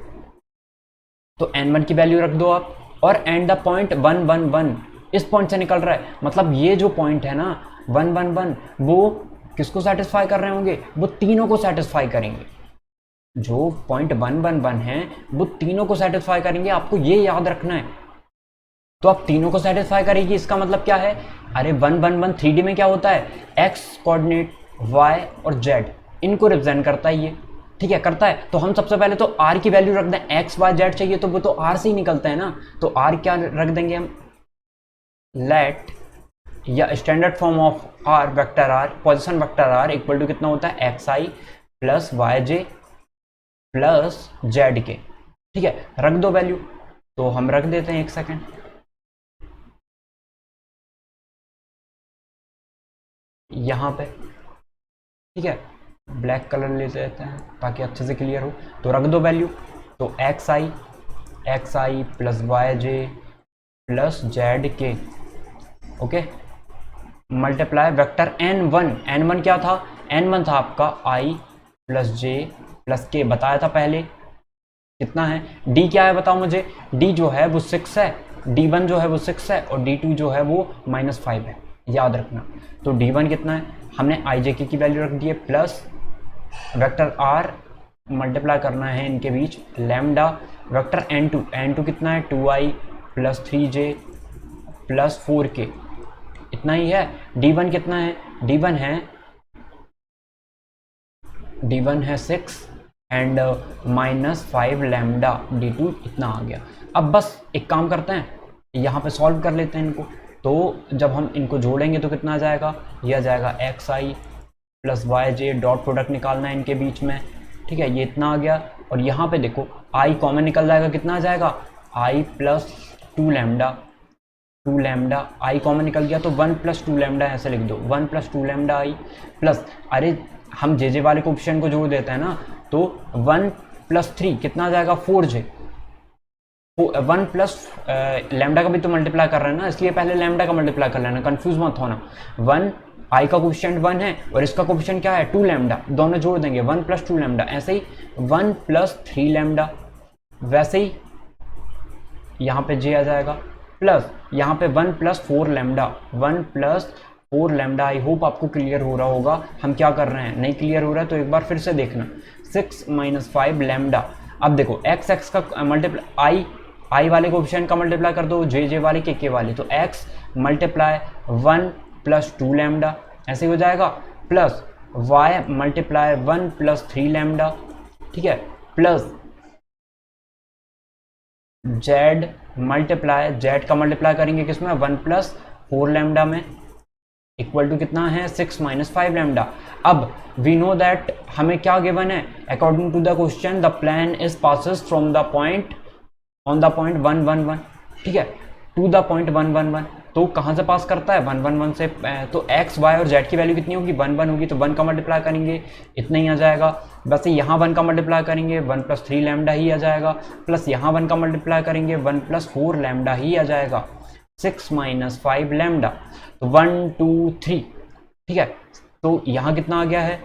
तो n1 की वैल्यू रख दो आप, और एंड द पॉइंट 1 1 1 इस पॉइंट से निकल रहा है, मतलब ये जो पॉइंट है ना 1 1 1 वो किसको सेटिस्फाई कर रहे होंगे, वो तीनों को सेटिस्फाई करेंगे, जो पॉइंट 111 है वो तीनों को सेटिस्फाई करेंगे, आपको ये याद रखना है। तो आप तीनों को सेटिस्फाई करेगी, इसका मतलब क्या है, अरे 111 3D में क्या होता है, एक्स कोऑर्डिनेट, वाई और जेड, इनको रिप्रेजेंट करता है ये, ठीक है, करता है। तो हम सबसे पहले तो आर की वैल्यू रख दें, एक्स वाई जेड चाहिए तो वो तो आर से ही निकलता है ना, तो आर क्या रख देंगे हम, लेट या standard form of R vector R, position vector R equal to कितना होता है, X I plus Y J plus Z K, ठीक है, रख दो वैल्यू। तो हम रख देते हैं, एक सेकेंड, यहां पे, ठीक है, ब्लैक कलर ले लेते हैं ताकि अच्छे से क्लियर हो। तो रख दो वैल्यू, तो X I plus Y J plus Z K, okay, multiply vector N one क्या था, एन वन था आपका आई प्लस जे प्लस के, बताया था पहले कितना है, डी क्या है बताओ मुझे, डी जो है वो 6 है, डी1 जो है वो 6 है और डी2 जो है वो -5 है, याद रखना। तो डी1 कितना है, हमने आई जे के की वैल्यू रख दी है, प्लस वेक्टर आर मल्टीप्लाई करना है इनके बीच, लैम्डा वेक्टर एन टू कितना है, 2i plus 3j plus 4k, इतना ही है। डी1 कितना है, डी वन है 6 एंड -5 लैम्डा, डी2 इतना आ गया। अब बस एक काम करते हैं, यहाँ पे सॉल्व कर लेते हैं इनको। तो जब हम इनको जोड़ेंगे तो कितना आ जाएगा, यह आ जाएगा x I plus Y J, dot product निकालना है इनके बीच में, ठीक है, ये इतना आ गया। और यहाँ पे देखो आई कॉमन निकल जाएगा, कितना आ जाएगा, आई प्लस 2 लैम्डा, आई कॉमन निकल गया तो 1 प्लस 2 लैम्डा ऐसे लिख दो, 1 प्लस 2 लैम्डा आई प्लस, अरे हम जे वाले कोएफिशिएंट को जोड़ देते हैं ना, तो 1 प्लस 3 कितना आ जाएगा, 4j, 1 प्लस लैम्डा का भी तो मल्टीप्लाई कर रहे हैं ना, इसलिए पहले लैम्डा का मल्टीप्लाई कर लेना, कंफ्यूज मत होना। 1 आई का कोएफिशिएंट 1 है और इसका कोएफिशिएंट क्या है, 2 लैम्डा, दोनों जोड़ देंगे 1 प्लस 2 लैम्डा, ऐसे ही 1 प्लस 3 लैम्डा, वैसे ही यहाँ पे जे आ जाएगा, प्लस यहाँ पे 1 plus 4 lambda, 1 plus 4 lambda. I hope आपको क्लियर हो रहा होगा हम क्या कर रहे हैं, नहीं क्लियर हो रहा है तो एक बार फिर से देखना, 6 - 5 लैम्डा। अब देखो एक्स एक्स का मल्टीप्लाई, आई वाले कोएफिशिएंट का मल्टीप्लाई कर दो जे वाले के वाले, तो एक्स मल्टीप्लाई 1 प्लस 2 लैम्डा ऐसे हो जाएगा, plus Y multiply 1 plus 3 lambda, ठीक है, प्लस जेड मल्टीप्लाई, जेड का मल्टीप्लाई करेंगे किसमें, 1 प्लस 4 लैम्डा में, इक्वल टू कितना है, 6 - 5 लैम्डा। अब वी नो दैट हमें क्या गिवन है, according to the question the plane is passes from the point on the point 111, ठीक है, टू द पॉइंट 111, तो कहाँ से पास करता है, 111 से, तो एक्स वाई और जेड की वैल्यू कितनी होगी, 1 होगी, तो 1 का मल्टीप्लाई करेंगे इतना ही आ जाएगा। वैसे यहाँ 1 का मल्टीप्लाई करेंगे 1 प्लस 3 लैम्डा ही आ जाएगा, प्लस यहाँ 1 का मल्टीप्लाई करेंगे 1 प्लस 4 लैम्डा ही आ जाएगा, 6 - 5 लैम्डा, तो 1 2 3, ठीक है, तो यहाँ कितना आ गया है,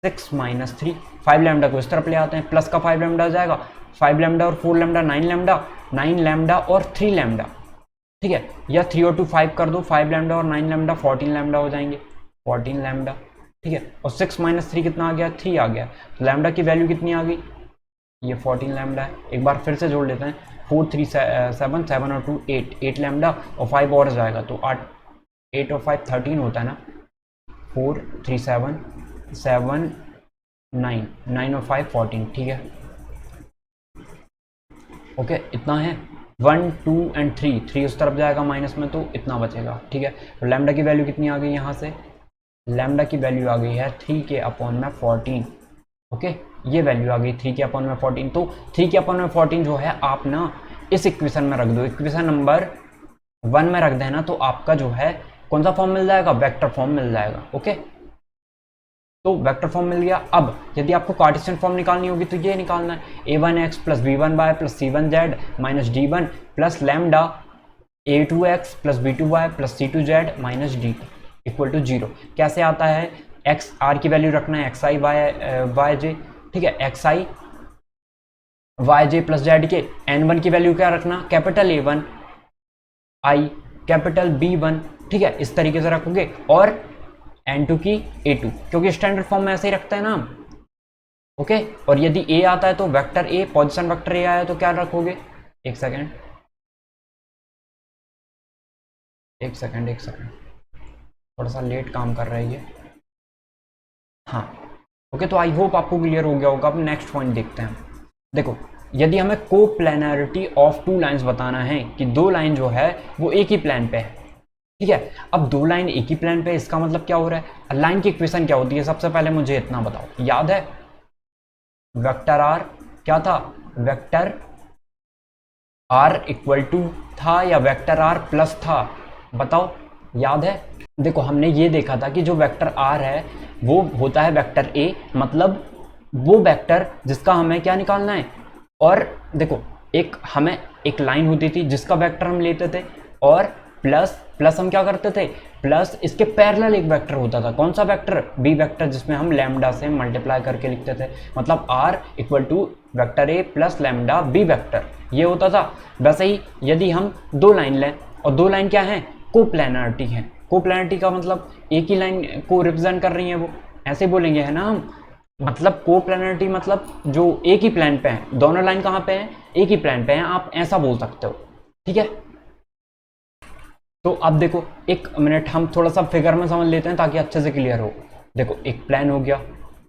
6 - 3, 5 लैम्डा को इस तरफ ले आते हैं, प्लस का 5 लैम्डा आ जाएगा, 5 लैम्डा और 4 लैम्डा 9 लैम्डा, 9 लैम्डा और 3 लैम्डा, ठीक है, या 3 और 2 5 कर दो, 5 लैम्डा और 9 लैम्डा 14 लैम्डा हो जाएंगे, 14 लैम्डा, ठीक है, और 6 - 3 कितना आ गया, 3 आ गया, तो लैम्डा की वैल्यू कितनी आ गई, ये 14 लैम्डा है। एक बार फिर से जोड़ लेते हैं, 4 3 7, 7 और 2 8, 8 लैम्डा और 5 और जाएगा, तो 8, 8 और 5 13 होता है ना, 4 3 7 7 9, 9 और 5 14, ठीक है, ओके, इतना है। 1 2 एंड 3 उस तरफ जाएगा माइनस में, तो इतना बचेगा, ठीक है। तो लैम्डा की वैल्यू कितनी आ गई यहाँ से, लैम्डा की वैल्यू आ गई है 3 के/14, ओके, ये वैल्यू आ गई 3 के/14। तो 3 के/14 जो है आप ना इस इक्वेशन में रख दो, इक्वेशन नंबर 1 में रख देना, तो आपका जो है कौन सा फॉर्म मिल जाएगा, वेक्टर फॉर्म मिल जाएगा, ओके, तो वेक्टर फॉर्म मिल गया। अब यदि आपको कार्टेशियन फॉर्म निकालनी होगी तो ये निकालना है, a1x plus b1y plus c1z minus d1 plus lambda a2x plus b2y plus c2z minus d2 equal to 0। कैसे आता है, एक्स आर की वैल्यू रखना है एक्स आई वाई जे, ठीक है, एक्स आई वाई जे प्लस जेड के, n1 की वैल्यू क्या रखना, कैपिटल A1 आई कैपिटल B1, ठीक है, इस तरीके से रखोगे, और n2 की A2, क्योंकि स्टैंडर्ड फॉर्म में ऐसे ही रखते हैं ना हम, ओके। और यदि ए आता है तो वेक्टर ए, पोजीशन वेक्टर ए आया तो क्या रखोगे, एक सेकेंड एक सेकेंड एक सेकेंड, थोड़ा सा लेट काम कर रही है। हाँ ओके, तो आई होप आपको क्लियर हो गया होगा। अब नेक्स्ट पॉइंट देखते हैं। देखो, यदि हमें कोप्लेनरिटी ऑफ टू लाइंस बताना है कि दो लाइन जो है वो एक ही प्लान पे है, ठीक है। अब दो लाइन एक ही प्लान पे, इसका मतलब क्या हो रहा है, लाइन की इक्वेशन क्या होती है, सबसे पहले मुझे इतना बताओ, याद है वेक्टर आर क्या था, वेक्टर आर इक्वल टू था या वेक्टर आर प्लस था, बताओ, याद है। देखो हमने ये देखा था कि जो वेक्टर आर है वो होता है वेक्टर ए, मतलब वो वेक्टर जिसका हमें क्या निकालना है। और देखो एक हमें एक लाइन होती थी जिसका वेक्टर हम लेते थे, और प्लस प्लस हम क्या करते थे, प्लस इसके पैरेलल एक वेक्टर होता था, कौन सा वेक्टर, बी वेक्टर, जिसमें हम लैम्डा से मल्टीप्लाई करके लिखते थे, मतलब R equal to vector A plus lambda B vector, ये होता था। वैसे ही यदि हम दो लाइन लें, और दो लाइन क्या है, कोप्लेनरिटी है। कोप्लेनरिटी का मतलब एक ही लाइन को रिप्रेजेंट कर रही है, वो ऐसे बोलेंगे है ना हम, मतलब कोप्लेनरिटी मतलब जो एक ही प्लान पे है, दोनों लाइन कहाँ पे हैं, एक ही प्लान पे हैं, आप ऐसा बोल सकते हो, ठीक है। तो अब देखो एक मिनट हम थोड़ा सा फिगर में समझ लेते हैं ताकि अच्छे से क्लियर हो। देखो एक प्लान हो गया,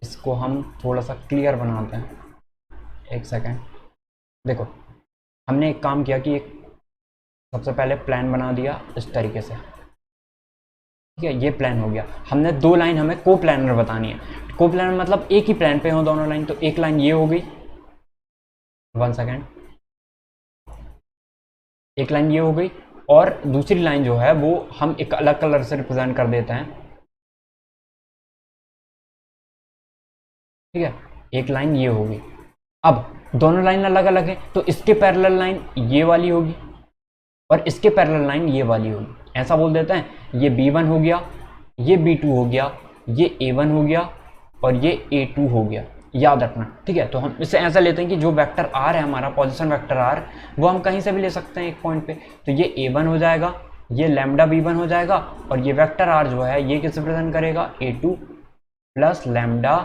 इसको हम थोड़ा सा क्लियर बनाते हैं, एक सेकेंड। देखो हमने एक काम किया कि एक सबसे पहले प्लान बना दिया इस तरीके से, ठीक है, ये प्लान हो गया। हमने दो लाइन हमें को प्लानर बतानी है, को प्लानर मतलब एक ही प्लान पे हो दोनों लाइन, तो एक लाइन ये हो गई, वन सेकेंड, एक लाइन ये हो गई, और दूसरी लाइन जो है वो हम एक अलग कलर से रिप्रेजेंट कर देते हैं, ठीक है, एक लाइन ये होगी। अब दोनों लाइन अलग अलग है तो इसके पैरेलल लाइन ये वाली होगी और इसके पैरेलल लाइन ये वाली होगी, ऐसा बोल देते हैं। ये B1 हो गया, ये B2 हो गया, ये A1 हो गया और ये A2 हो गया, याद रखना, ठीक है। तो हम इसे ऐसा लेते हैं कि जो वेक्टर R है हमारा, पोजीशन वेक्टर R, वो हम कहीं से भी ले सकते हैं एक पॉइंट पे, तो ये A1 हो जाएगा, ये लैम्डा B1 हो जाएगा, और ये वेक्टर R जो है ये किस रिप्रेजेंट करेगा, A2 plus lambda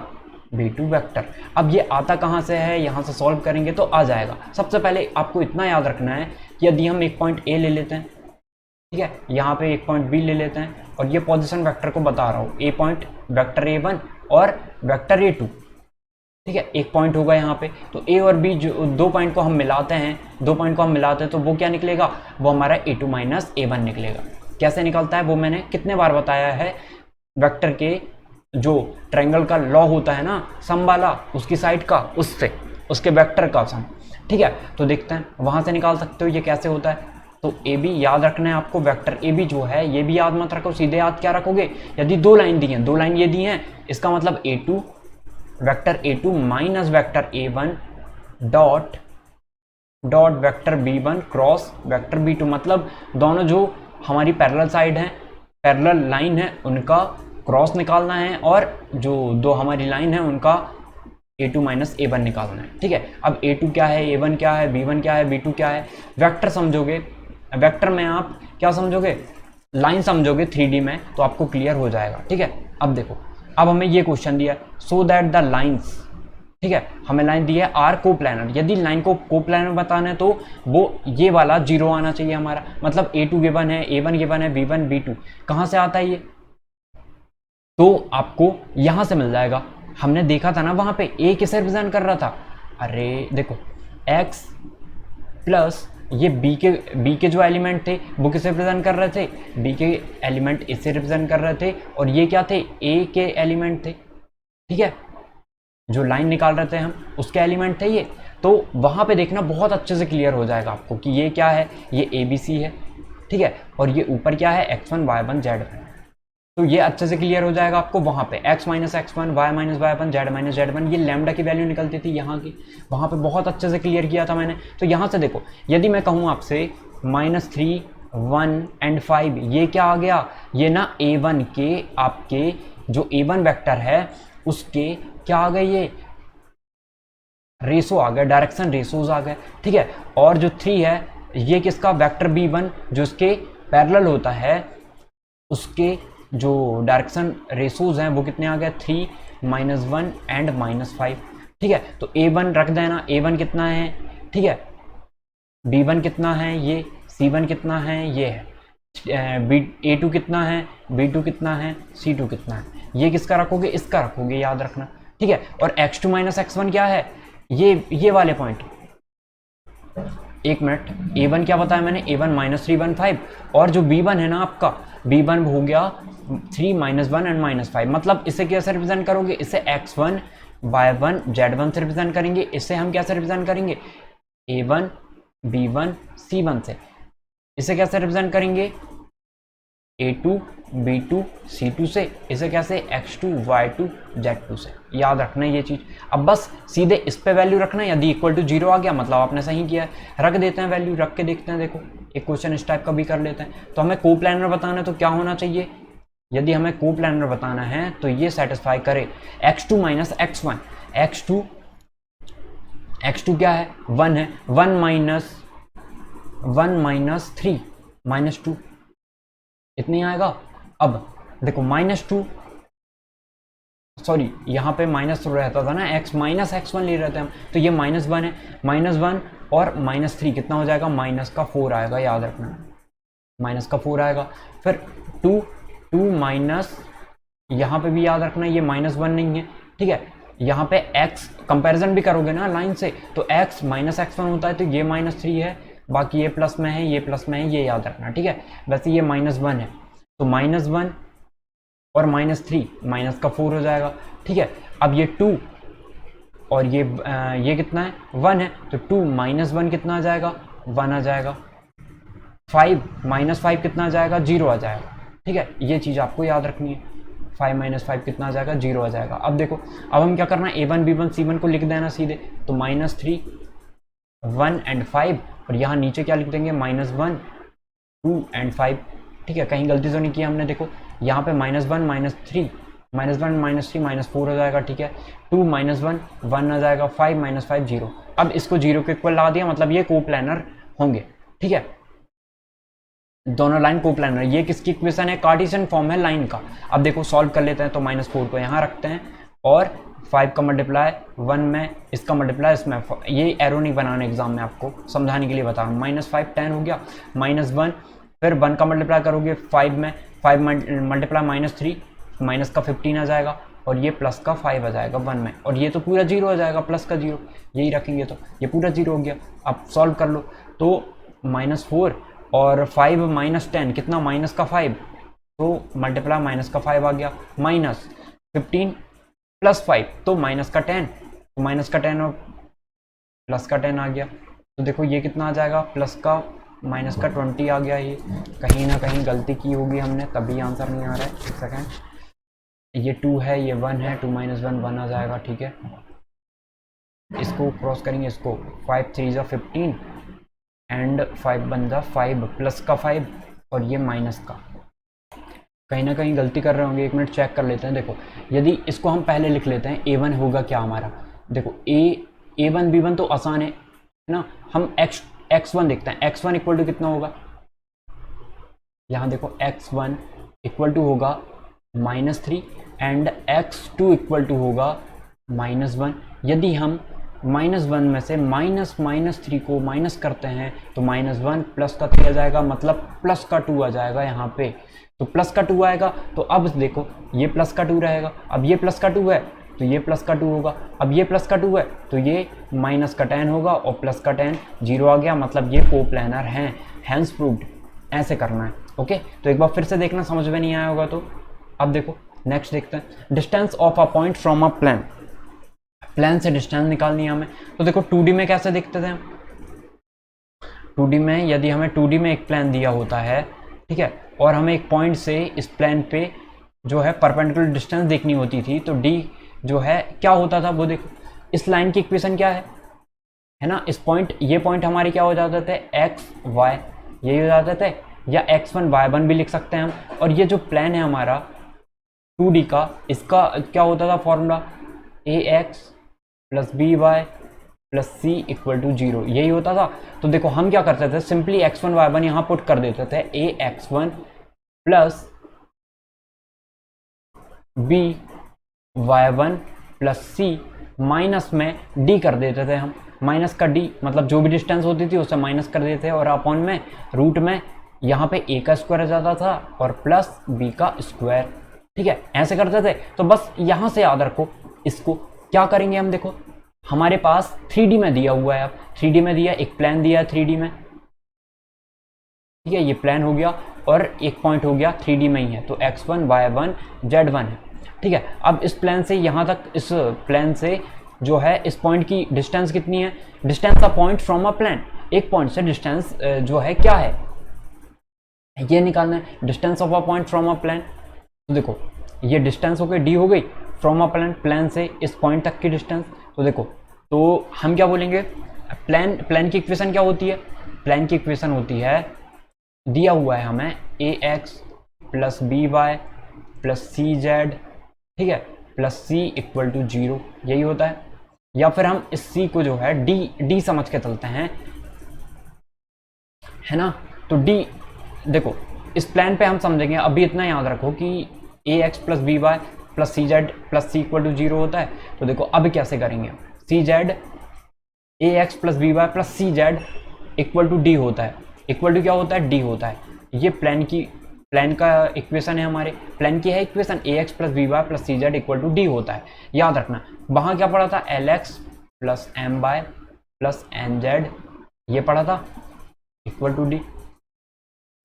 B2 vector. अब ये आता कहाँ से है, यहाँ से सॉल्व करेंगे तो आ जाएगा। सबसे पहले आपको इतना याद रखना है कि यदि हम एक पॉइंट A ले लेते हैं, ठीक है, यहाँ पे एक पॉइंट B ले लेते हैं, और ये पोजीशन वेक्टर को बता रहा हूँ, ए पॉइंट वेक्टर A1 और वेक्टर A2, ठीक है, एक पॉइंट होगा यहाँ पे, तो A और B जो दो पॉइंट को हम मिलाते हैं, दो पॉइंट को हम मिलाते हैं तो वो क्या निकलेगा, वो हमारा A2 माइनस A1 निकलेगा। कैसे निकलता है वो मैंने कितने बार बताया है, वेक्टर के जो ट्रायंगल का लॉ होता है ना, सम वाला, उसकी साइड का, उससे उसके वेक्टर का सम, ठीक है। तो देखते हैं वहां से निकाल सकते हो ये कैसे होता है। तो ए बी याद रखना है आपको, वेक्टर ए बी जो है ये भी याद मत रखो, सीधे याद क्या रखोगे, यदि दो लाइन दी हैं, दो लाइन ये दी हैं, इसका मतलब A2 vector A2 minus vector A1 dot dot vector B1 cross vector B2, मतलब दोनों जो हमारी पैरेलल साइड हैं, पैरेलल लाइन है, उनका क्रॉस निकालना है, और जो दो हमारी लाइन है उनका A2 माइनस A1 निकालना है, ठीक है। अब A2 क्या है, A1 क्या है, B1 क्या है, B2 क्या है, वेक्टर समझोगे, वेक्टर में आप क्या समझोगे, लाइन समझोगे 3D में, तो आपको क्लियर हो जाएगा, ठीक है। अब देखो, अब हमें ये क्वेश्चन दिया है, सो दैट द लाइंस, ठीक है, हमें लाइन दी है आर कोप्लानर। यदि लाइन को कोप्लानर बताना है तो वो ये वाला 0 आना चाहिए हमारा, मतलब A2 गिवन है, A1 गिवन है, B1 B2, कहाँ से आता है ये, तो आपको यहां से मिल जाएगा। हमने देखा था ना वहां पे ए किसे रिप्रेजेंट कर रहा था, अरे देखो x प्लस ये b के जो एलिमेंट थे वो किसे रिप्रेजेंट कर रहे थे, b के एलिमेंट इससे रिप्रेजेंट कर रहे थे, और ये क्या थे, a के एलिमेंट थे, ठीक है, जो लाइन निकाल रहे थे हम उसके एलिमेंट थे ये। तो वहां पे देखना बहुत अच्छे से क्लियर हो जाएगा आपको कि ये क्या है, ये ABC है, ठीक है, और ये ऊपर क्या है, x1 y1 z1, तो ये अच्छे से क्लियर हो जाएगा आपको। वहां पे x minus x1 y minus y1 z minus z1, ये लैम्डा की वैल्यू निकलती थी यहाँ की, वहां पे बहुत अच्छे से क्लियर किया था मैंने। तो यहाँ से देखो, यदि मैं कहूँ आपसे -3 1 एंड 5, ये क्या आ गया, ये ना A1 के आपके जो A1 वेक्टर है उसके क्या आ गए, ये रेशो आ गया, डायरेक्शन रेशोज आ गए, ठीक है। और जो 3 है ये किसका, वेक्टर B1 जो इसके पैरेलल होता है, उसके जो डायरेक्शन रेशोज हैं वो कितने आ गए, 3 -1 एंड -5। ठीक है, तो A1 रख देना, A1 कितना है, ठीक है, B1 कितना है, ये C1 कितना है, ये है, A2 कितना है, B2 कितना है, C2 कितना है, ये किसका रखोगे, इसका रखोगे, याद रखना, ठीक है। और x2 माइनस x1 क्या है, ये वाले पॉइंट, एक मिनट, A1 क्या बताया मैंने, A1 माइनस 3 1 5, और जो B1 है ना आपका, B1 हो गया 3 माइनस 1 एंड माइनस 5, मतलब इसे कैसे रिप्रेजेंट करोगे, इसे x1 y1 z1 से रिप्रेजेंट करेंगे, इसे हम कैसे रिप्रेजेंट करेंगे, A1 B1 C1 से, इसे कैसे रिप्रेजेंट करेंगे, A2 B2 C2 से, इसे कैसे, x2 y2 z2 से, याद रखना है ये चीज़। अब बस सीधे इस पे वैल्यू रखना है, यदि इक्वल टू 0 आ गया मतलब आपने सही किया है, रख देते हैं वैल्यू, रख के देखते हैं, देखो एक क्वेश्चन इस टाइप का भी कर लेते हैं। तो हमें कोप्लानर बताना है तो क्या होना चाहिए, यदि हमें कोप्लानर बताना है तो ये सेटिस्फाई करे x2 माइनस x1, x2 क्या है, 1 है, 1 माइनस 3 माइनस 2, इतनी आएगा। अब देखो -2, सॉरी यहाँ पे माइनस रहता था ना, x माइनस x1 ले रहे थे हम, तो ये -1 है, -1 और -3 कितना हो जाएगा, माइनस का 4 आएगा, याद रखना, माइनस का 4 आएगा। फिर 2 माइनस, यहाँ पे भी याद रखना ये -1 नहीं है, ठीक है, यहाँ पे x कंपैरिजन भी करोगे ना लाइन से, तो x माइनस x1 होता है, तो ये -3 है, बाकी ये प्लस में है, ये प्लस में है, ये याद रखना, ठीक है। वैसे ये -1 है, तो -1 और -3 माइनस का 4 हो जाएगा, ठीक है। अब ये 2 और ये कितना है, 1 है, तो 2 माइनस 1 कितना आ जाएगा, 1 आ जाएगा। 5 माइनस 5 कितना आ जाएगा, 0 आ जाएगा, ठीक है, ये चीज़ आपको याद रखनी है। 5 माइनस 5 कितना आ जाएगा, 0 आ जाएगा। अब देखो, अब हम क्या करना है, A1 B1 C1 को लिख देना सीधे, तो -3 1 एंड 5, और यहाँ नीचे क्या लिख देंगे, -1 2 एंड 5, ठीक है, कहीं गलती तो नहीं की हमने, देखो यहाँ पे -1 -3 -1 -3 -4 हो जाएगा, ठीक है। 2 माइनस 1 1 आ जाएगा, 5 माइनस 5 0। अब इसको 0 के इक्वल ला दिया, मतलब ये कोप्लानर होंगे, ठीक है, दोनों लाइन कोप्लानर। ये किसकी इक्वेशन है, कार्टेशियन फॉर्म है लाइन का। अब देखो सॉल्व कर लेते हैं, तो -4 को यहाँ रखते हैं, और 5 का मल्टीप्लाई 1 में, इसका मल्टीप्लाई इसमें, ये एरो नहीं बनाना एग्जाम में, आपको समझाने के लिए बता रहा हूँ। -5 10 हो गया, -1, फिर 1 का मल्टीप्लाई करोगे 5 में, 5 मल्टीप्लाई -3 माइनस का 15 आ जाएगा, और ये प्लस का 5 आ जाएगा 1 में, और ये तो पूरा 0 हो जाएगा, प्लस का 0 यही रखेंगे तो ये पूरा 0 हो गया। अब सॉल्व कर लो, तो -4 और 5 माइनस 10 कितना, माइनस का 5, तो मल्टीप्लाई माइनस का 5 आ गया, -15 प्लस 5 तो माइनस का 10, तो माइनस का 10 और प्लस का 10 आ गया, तो देखो ये कितना आ जाएगा, प्लस का माइनस का 20 आ गया। ये कहीं ना कहीं गलती की होगी हमने, तभी आंसर नहीं आ रहा है, एक सेकेंड, ये 2 है, ये 1 है, 2 माइनस 1 1 आ जाएगा, ठीक है। इसको क्रॉस करेंगे, इसको 5 3 जा 15 एंड 5 बन जा 5 प्लस का 5 और ये माइनस का, कहीं ना कहीं गलती कर रहे होंगे, एक मिनट चेक कर लेते हैं। देखो यदि इसको हम पहले लिख लेते हैं, A1 होगा क्या हमारा, देखो A1 B1 तो आसान है ना, हम x1 देखते हैं, x1 इक्वल टू कितना होगा, यहाँ देखो x1 इक्वल टू होगा -3 एंड x2 इक्वल टू होगा -1। यदि हम -1 में से -3 को माइनस करते हैं तो -1 प्लस का 3 आ जाएगा, मतलब प्लस का 2 आ जाएगा यहाँ पे, तो प्लस का 2 आएगा। तो अब देखो ये प्लस का 2 रहेगा, अब ये प्लस का 2 है तो ये प्लस का 2 होगा, अब ये प्लस का 2 है तो ये माइनस का 10 होगा, और प्लस का 10 0 आ गया, मतलब ये कोप्लानर हैं, हैंस प्रूव्ड। ऐसे करना है, ओके। तो एक बार फिर से देखना, समझ में नहीं आया होगा तो। अब देखो नेक्स्ट देखते हैं, distance of a point from a plane, plane से डिस्टेंस निकालनी है हमें। तो देखो 2D में कैसे देखते थे हम, 2D में यदि हमें 2D में एक प्लेन दिया होता है, ठीक है, और हमें एक पॉइंट से इस प्लेन पे जो है परपेंडिकुलर डिस्टेंस देखनी होती थी, तो D जो है क्या होता था, वो देखो इस लाइन की इक्वेशन क्या है ना, इस पॉइंट, ये पॉइंट हमारे क्या हो जाते थे, x y यही हो जाते थे, या x1 y1 भी लिख सकते हैं हम। और ये जो प्लेन है हमारा 2D का, इसका क्या होता था formula, ax plus by plus c equal to 0, यही होता था। तो देखो हम क्या करते थे, सिंपली x1 y1 यहाँ पुट कर देते थे, ax1 plus by1 plus c minus में डी कर देते थे हम, माइनस का डी मतलब जो भी डिस्टेंस होती थी उससे माइनस कर देते थे, और अपॉन में रूट में यहाँ पे ए का स्क्वायर आ जाता था और प्लस बी का स्क्वायर, ठीक है, ऐसे करते थे। तो बस यहाँ से याद रखो इसको। क्या करेंगे हम, देखो हमारे पास 3D में दिया हुआ है, अब 3D में दिया, एक प्लान दिया है 3D में, ठीक है, ये प्लान हो गया और एक पॉइंट हो गया 3D में ही है, तो x1 y1 z1 है, ठीक है। अब इस प्लान से यहाँ तक, इस प्लान से जो है इस पॉइंट की डिस्टेंस कितनी है, distance a point from a plan, एक पॉइंट से डिस्टेंस जो है क्या है ये निकालना है, distance of a point from a plan. तो देखो ये डिस्टेंस हो गई डी हो गई, फ्रॉम अ प्लान, प्लान से इस पॉइंट तक की डिस्टेंस। तो देखो तो हम क्या बोलेंगे, प्लान की इक्वेशन क्या होती है, प्लान की इक्वेशन होती है, दिया हुआ है हमें A X plus B Y plus C Z, ठीक है, प्लस सी इक्वल टू 0, यही होता है। या फिर हम इस सी को जो है डी समझ के चलते हैं, है ना। तो डी देखो इस प्लान पे हम समझेंगे, अभी इतना याद रखो कि A X plus B Y plus C Z plus C equal to 0 होता है। तो देखो अब कैसे करेंगे, C Z A X plus B Y plus C Z equal to D होता है, इक्वल टू क्या होता है, डी होता है। ये प्लान का इक्वेशन है, हमारे प्लान की है equation, A X plus B Y plus C Z equal to D होता है। याद रखना वहाँ क्या पढ़ा था, L X plus M Y plus N Z, ये पढ़ा था इक्वल टू डी,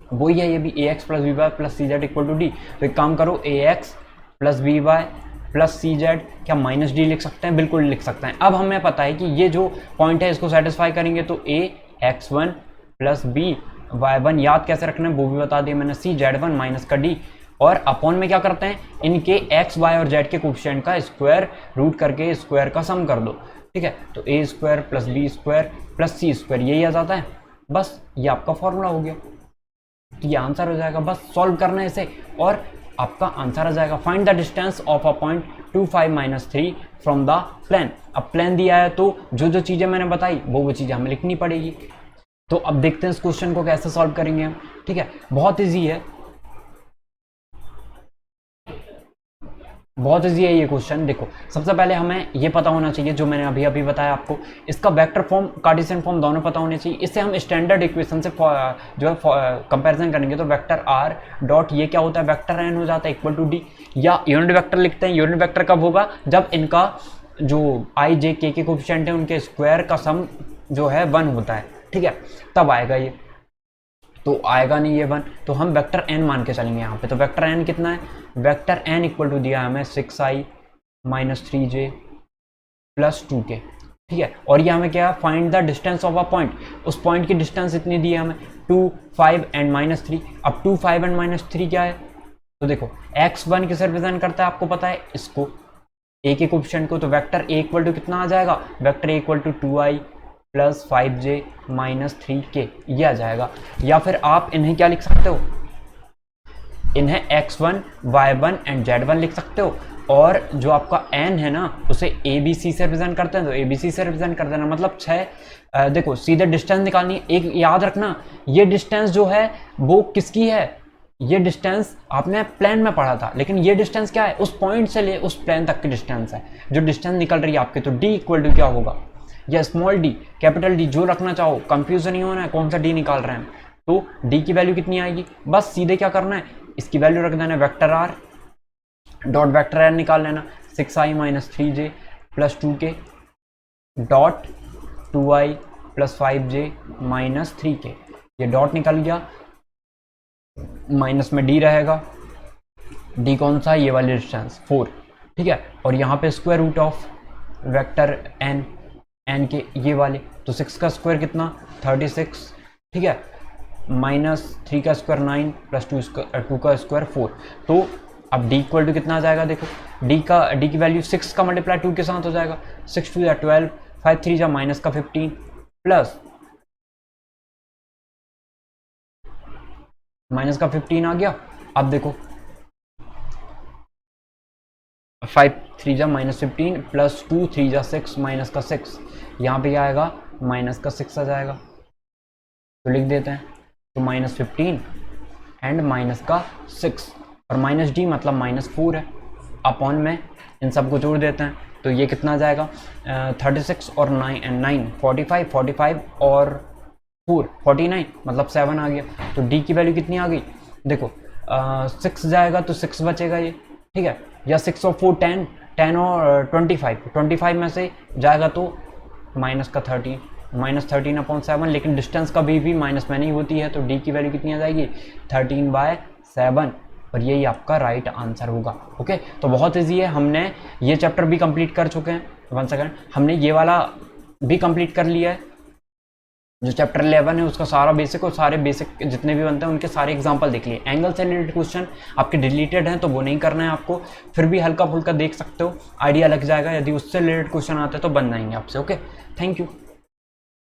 वही है ये भी, A X plus B Y plus C Z equal to D. तो एक काम करो, A X plus B Y plus C Z, क्या माइनस डी लिख सकते हैं, बिल्कुल लिख सकते हैं। अब हमें पता है कि ये जो पॉइंट है इसको सेटिस्फाई करेंगे, तो A X one plus B Y one याद कैसे रखना है वो भी बता दिया मैंने, सी जेड वन माइनस का डी, और अपॉन में क्या करते हैं, इनके एक्स वाई और जेड के कोफिशिएंट का स्क्वायर रूट करके स्क्वायर का सम कर दो, ठीक है। तो A square plus B square plus C square यही आ जाता है, बस ये आपका फॉर्मूला हो गया। तो ये आंसर हो जाएगा, बस सॉल्व करना है इसे और आपका आंसर आ जाएगा। Find the distance of a point 2 5 3 from the plan. अब प्लान दिया है तो जो जो चीज़ें मैंने बताई वो चीज़ें हमें लिखनी पड़ेगी। तो अब देखते हैं इस क्वेश्चन को कैसे सॉल्व करेंगे हम, ठीक है, बहुत इजी है, बहुत इजी है ये क्वेश्चन। देखो सबसे पहले हमें ये पता होना चाहिए जो मैंने अभी अभी बताया आपको, इसका वेक्टर फॉर्म कार्टेशियन फॉर्म दोनों पता होने चाहिए। इससे हम स्टैंडर्ड इक्वेशन से जो है कंपैरिजन करेंगे, तो वेक्टर आर डॉट ये क्या होता है, वेक्टर एन हो जाता है इक्वल टू डी, या यूनिट वेक्टर लिखते हैं। यूनिट वेक्टर कब होगा, जब इनका जो आई जे के कोफिशिएंट है उनके स्क्वायर का सम जो है 1 होता है, ठीक है, तब आएगा ये, तो आएगा नहीं ये 1, तो हम वेक्टर एन मान के चलेंगे यहाँ पे। तो वेक्टर एन कितना है, वेक्टर एन इक्वल टू दिया हमें 6i minus 3j plus 2k, ठीक है। और ये हमें क्या है, find the distance of a point, उस पॉइंट की डिस्टेंस इतनी दी है हमें 2 5 एंड माइनस 3। अब 2 5 एंड माइनस 3 क्या है, तो देखो x1 किसे रिप्रेजेंट करता है आपको पता है, इसको a के कोफिशिएंट को, तो वेक्टर a इक्वल टू कितना आ जाएगा, vector a equal to 2i plus 5j minus 3k, ये आ जाएगा। या फिर आप इन्हें क्या लिख सकते हो, इन्हें x1 y1 एंड z1 लिख सकते हो, और जो आपका n है ना उसे abc से रिप्रेजेंट करते हैं, तो abc से रिप्रेजेंट कर देना, मतलब 6। देखो सीधे डिस्टेंस निकालनी है, एक याद रखना ये डिस्टेंस जो है वो किसकी है, ये डिस्टेंस आपने प्लान में पढ़ा था, लेकिन ये डिस्टेंस क्या है, उस पॉइंट से ले उस प्लान तक की डिस्टेंस है, जो डिस्टेंस निकल रही है आपके। तो d इक्वल टू क्या होगा, या स्मॉल डी कैपिटल डी जो रखना चाहो, कंफ्यूजन नहीं होना है कौन सा डी निकाल रहे हैं। तो डी की वैल्यू कितनी आएगी, बस सीधे क्या करना है, इसकी वैल्यू रख देना, vector R dot vector N निकाल लेना, 6i minus 3j plus 2k dot 2i plus 5j minus 3k, ये डॉट निकल गया, माइनस में डी रहेगा, डी कौन सा है, ये वाली डिस्टेंस 4, ठीक है। और यहाँ पे square root of vector N, N के ये वाले, तो 6 का स्क्वायर कितना 36, ठीक है, माइनस 3 का स्क्वायर 9 प्लस 2 का स्क्वायर 4। तो अब d इक्वल टू कितना आ जाएगा, देखो d की वैल्यू 6 का मल्टीप्लाई 2 के साथ हो जाएगा, 6 2 या 12, 5 3 जा माइनस का 15 प्लस माइनस का 15 आ गया। अब देखो 5 3 जा माइनस 15 प्लस 2 3 जा 6 माइनस का 6, यहाँ पे क्या आएगा माइनस का 6 आ जाएगा, तो लिख देते हैं, तो माइनस 15 एंड माइनस का 6, और माइनस डी मतलब माइनस 4 है, अपॉन में इन सबको जोड़ देते हैं तो ये कितना आ जाएगा 36 और 9 45 45 और 4 49 मतलब 7 आ गया। तो डी की वैल्यू कितनी आ गई देखो 6 जाएगा तो 6 बचेगा ये, ठीक है, या 6 और 4 10 10 और 25 में से जाएगा तो माइनस का 13 -13/7, लेकिन डिस्टेंस कभी भी माइनस में नहीं होती है तो डी की वैल्यू कितनी आ जाएगी 13/7 और यही आपका राइट आंसर होगा। ओके, तो बहुत ईजी है, हमने ये चैप्टर भी कंप्लीट कर चुके हैं। 1 सेकेंड, हमने ये वाला भी कंप्लीट कर लिया है, जो चैप्टर 11 है उसका सारा बेसिक और सारे बेसिक जितने भी बनते हैं उनके सारे एग्जांपल देख लिए। एंगल से रिलेटेड क्वेश्चन आपके डिलीटेड हैं तो वो नहीं करना है आपको, फिर भी हल्का फुल्का देख सकते हो, आइडिया लग जाएगा। यदि उससे रिलेटेड क्वेश्चन आते हैं तो बन जाएंगे आपसे। Okay, thank you.